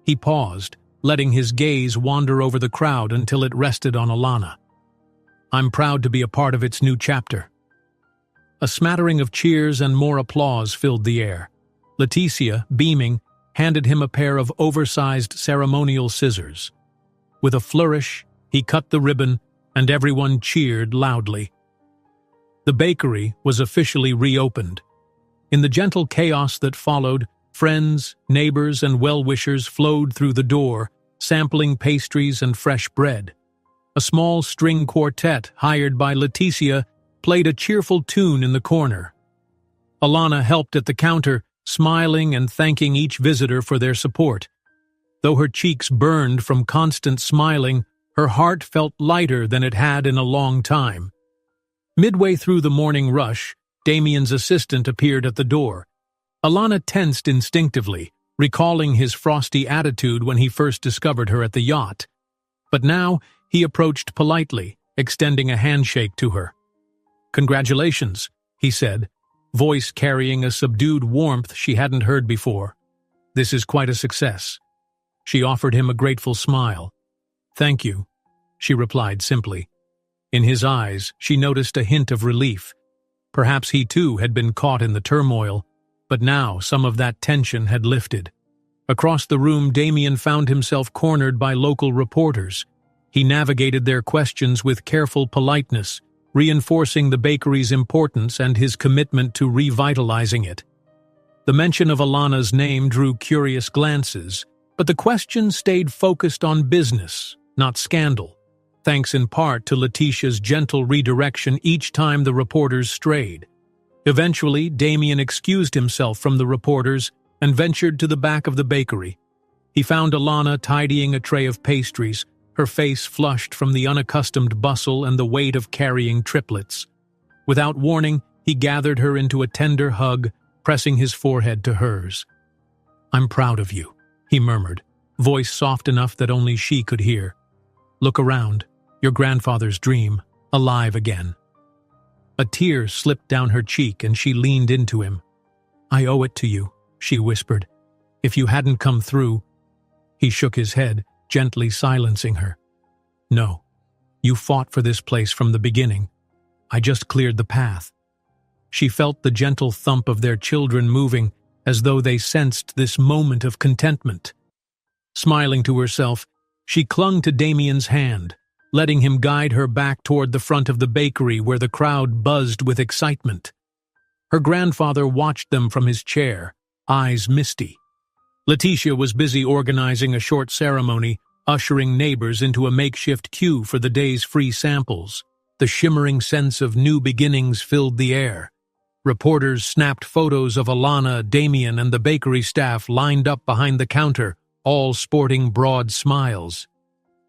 He paused, letting his gaze wander over the crowd until it rested on Alana. "I'm proud to be a part of its new chapter." A smattering of cheers and more applause filled the air. Leticia, beaming, handed him a pair of oversized ceremonial scissors. With a flourish, he cut the ribbon, and everyone cheered loudly. The bakery was officially reopened. In the gentle chaos that followed, friends, neighbors, and well-wishers flowed through the door, sampling pastries and fresh bread. A small string quartet hired by Leticia played a cheerful tune in the corner. Alana helped at the counter, smiling and thanking each visitor for their support. Though her cheeks burned from constant smiling, her heart felt lighter than it had in a long time. Midway through the morning rush, Damien's assistant appeared at the door. Alana tensed instinctively, recalling his frosty attitude when he first discovered her at the yacht. But now he approached politely, extending a handshake to her. "Congratulations," he said, voice carrying a subdued warmth she hadn't heard before. "This is quite a success." She offered him a grateful smile. "Thank you," she replied simply. In his eyes, she noticed a hint of relief. Perhaps he too had been caught in the turmoil, but now some of that tension had lifted. Across the room, Damien found himself cornered by local reporters. He navigated their questions with careful politeness, reinforcing the bakery's importance and his commitment to revitalizing it. The mention of Alana's name drew curious glances, but the questions stayed focused on business, not scandal, thanks in part to Letitia's gentle redirection each time the reporters strayed. Eventually, Damien excused himself from the reporters and ventured to the back of the bakery. He found Alana tidying a tray of pastries, her face flushed from the unaccustomed bustle and the weight of carrying triplets. Without warning, he gathered her into a tender hug, pressing his forehead to hers. "I'm proud of you," he murmured, voice soft enough that only she could hear. "Look around, your grandfather's dream, alive again." A tear slipped down her cheek and she leaned into him. "I owe it to you," she whispered. "If you hadn't come through—" He shook his head, gently silencing her. "No, you fought for this place from the beginning. I just cleared the path." She felt the gentle thump of their children moving, as though they sensed this moment of contentment. Smiling to herself, she clung to Damien's hand, letting him guide her back toward the front of the bakery where the crowd buzzed with excitement. Her grandfather watched them from his chair, eyes misty. Leticia was busy organizing a short ceremony, ushering neighbors into a makeshift queue for the day's free samples. The shimmering sense of new beginnings filled the air. Reporters snapped photos of Alana, Damien, and the bakery staff lined up behind the counter, all sporting broad smiles.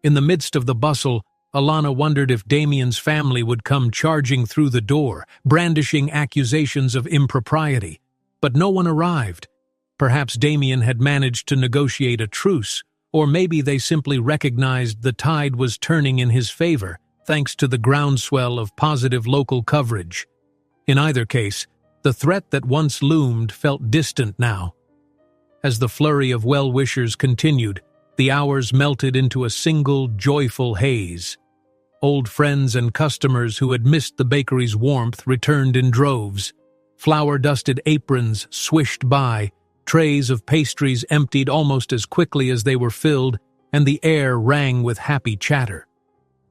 In the midst of the bustle, Alana wondered if Damien's family would come charging through the door, brandishing accusations of impropriety. But no one arrived. Perhaps Damien had managed to negotiate a truce, or maybe they simply recognized the tide was turning in his favor, thanks to the groundswell of positive local coverage. In either case, the threat that once loomed felt distant now. As the flurry of well-wishers continued, the hours melted into a single, joyful haze. Old friends and customers who had missed the bakery's warmth returned in droves. Flour-dusted aprons swished by, trays of pastries emptied almost as quickly as they were filled, and the air rang with happy chatter.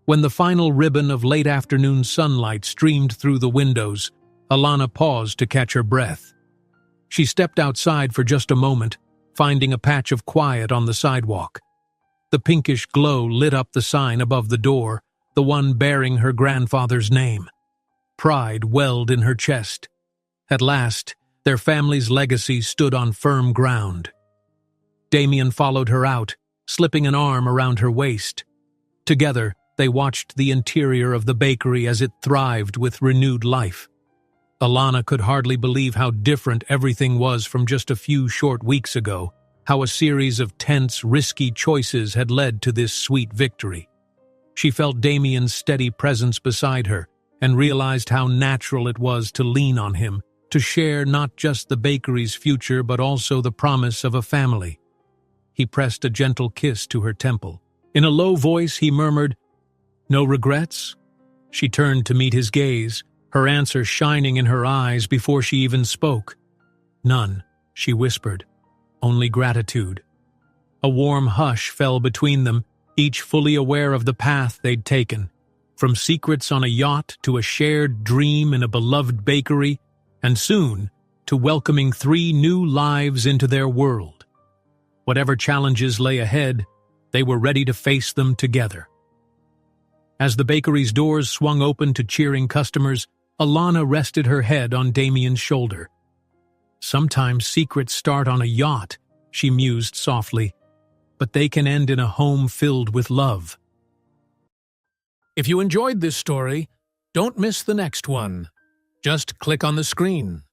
When the final ribbon of late-afternoon sunlight streamed through the windows, Alana paused to catch her breath. She stepped outside for just a moment, finding a patch of quiet on the sidewalk. The pinkish glow lit up the sign above the door, the one bearing her grandfather's name. Pride welled in her chest. At last, their family's legacy stood on firm ground. Damien followed her out, slipping an arm around her waist. Together, they watched the interior of the bakery as it thrived with renewed life. Alana could hardly believe how different everything was from just a few short weeks ago, how a series of tense, risky choices had led to this sweet victory. She felt Damien's steady presence beside her and realized how natural it was to lean on him, to share not just the bakery's future but also the promise of a family. He pressed a gentle kiss to her temple. In a low voice, he murmured, "No regrets?" She turned to meet his gaze, her answer shining in her eyes before she even spoke. "None," she whispered. "Only gratitude." A warm hush fell between them, each fully aware of the path they'd taken. From secrets on a yacht to a shared dream in a beloved bakery, and soon to welcoming 3 new lives into their world. Whatever challenges lay ahead, they were ready to face them together. As the bakery's doors swung open to cheering customers, Alana rested her head on Damien's shoulder. "Sometimes secrets start on a yacht," she mused softly, "but they can end in a home filled with love." If you enjoyed this story, don't miss the next one. Just click on the screen.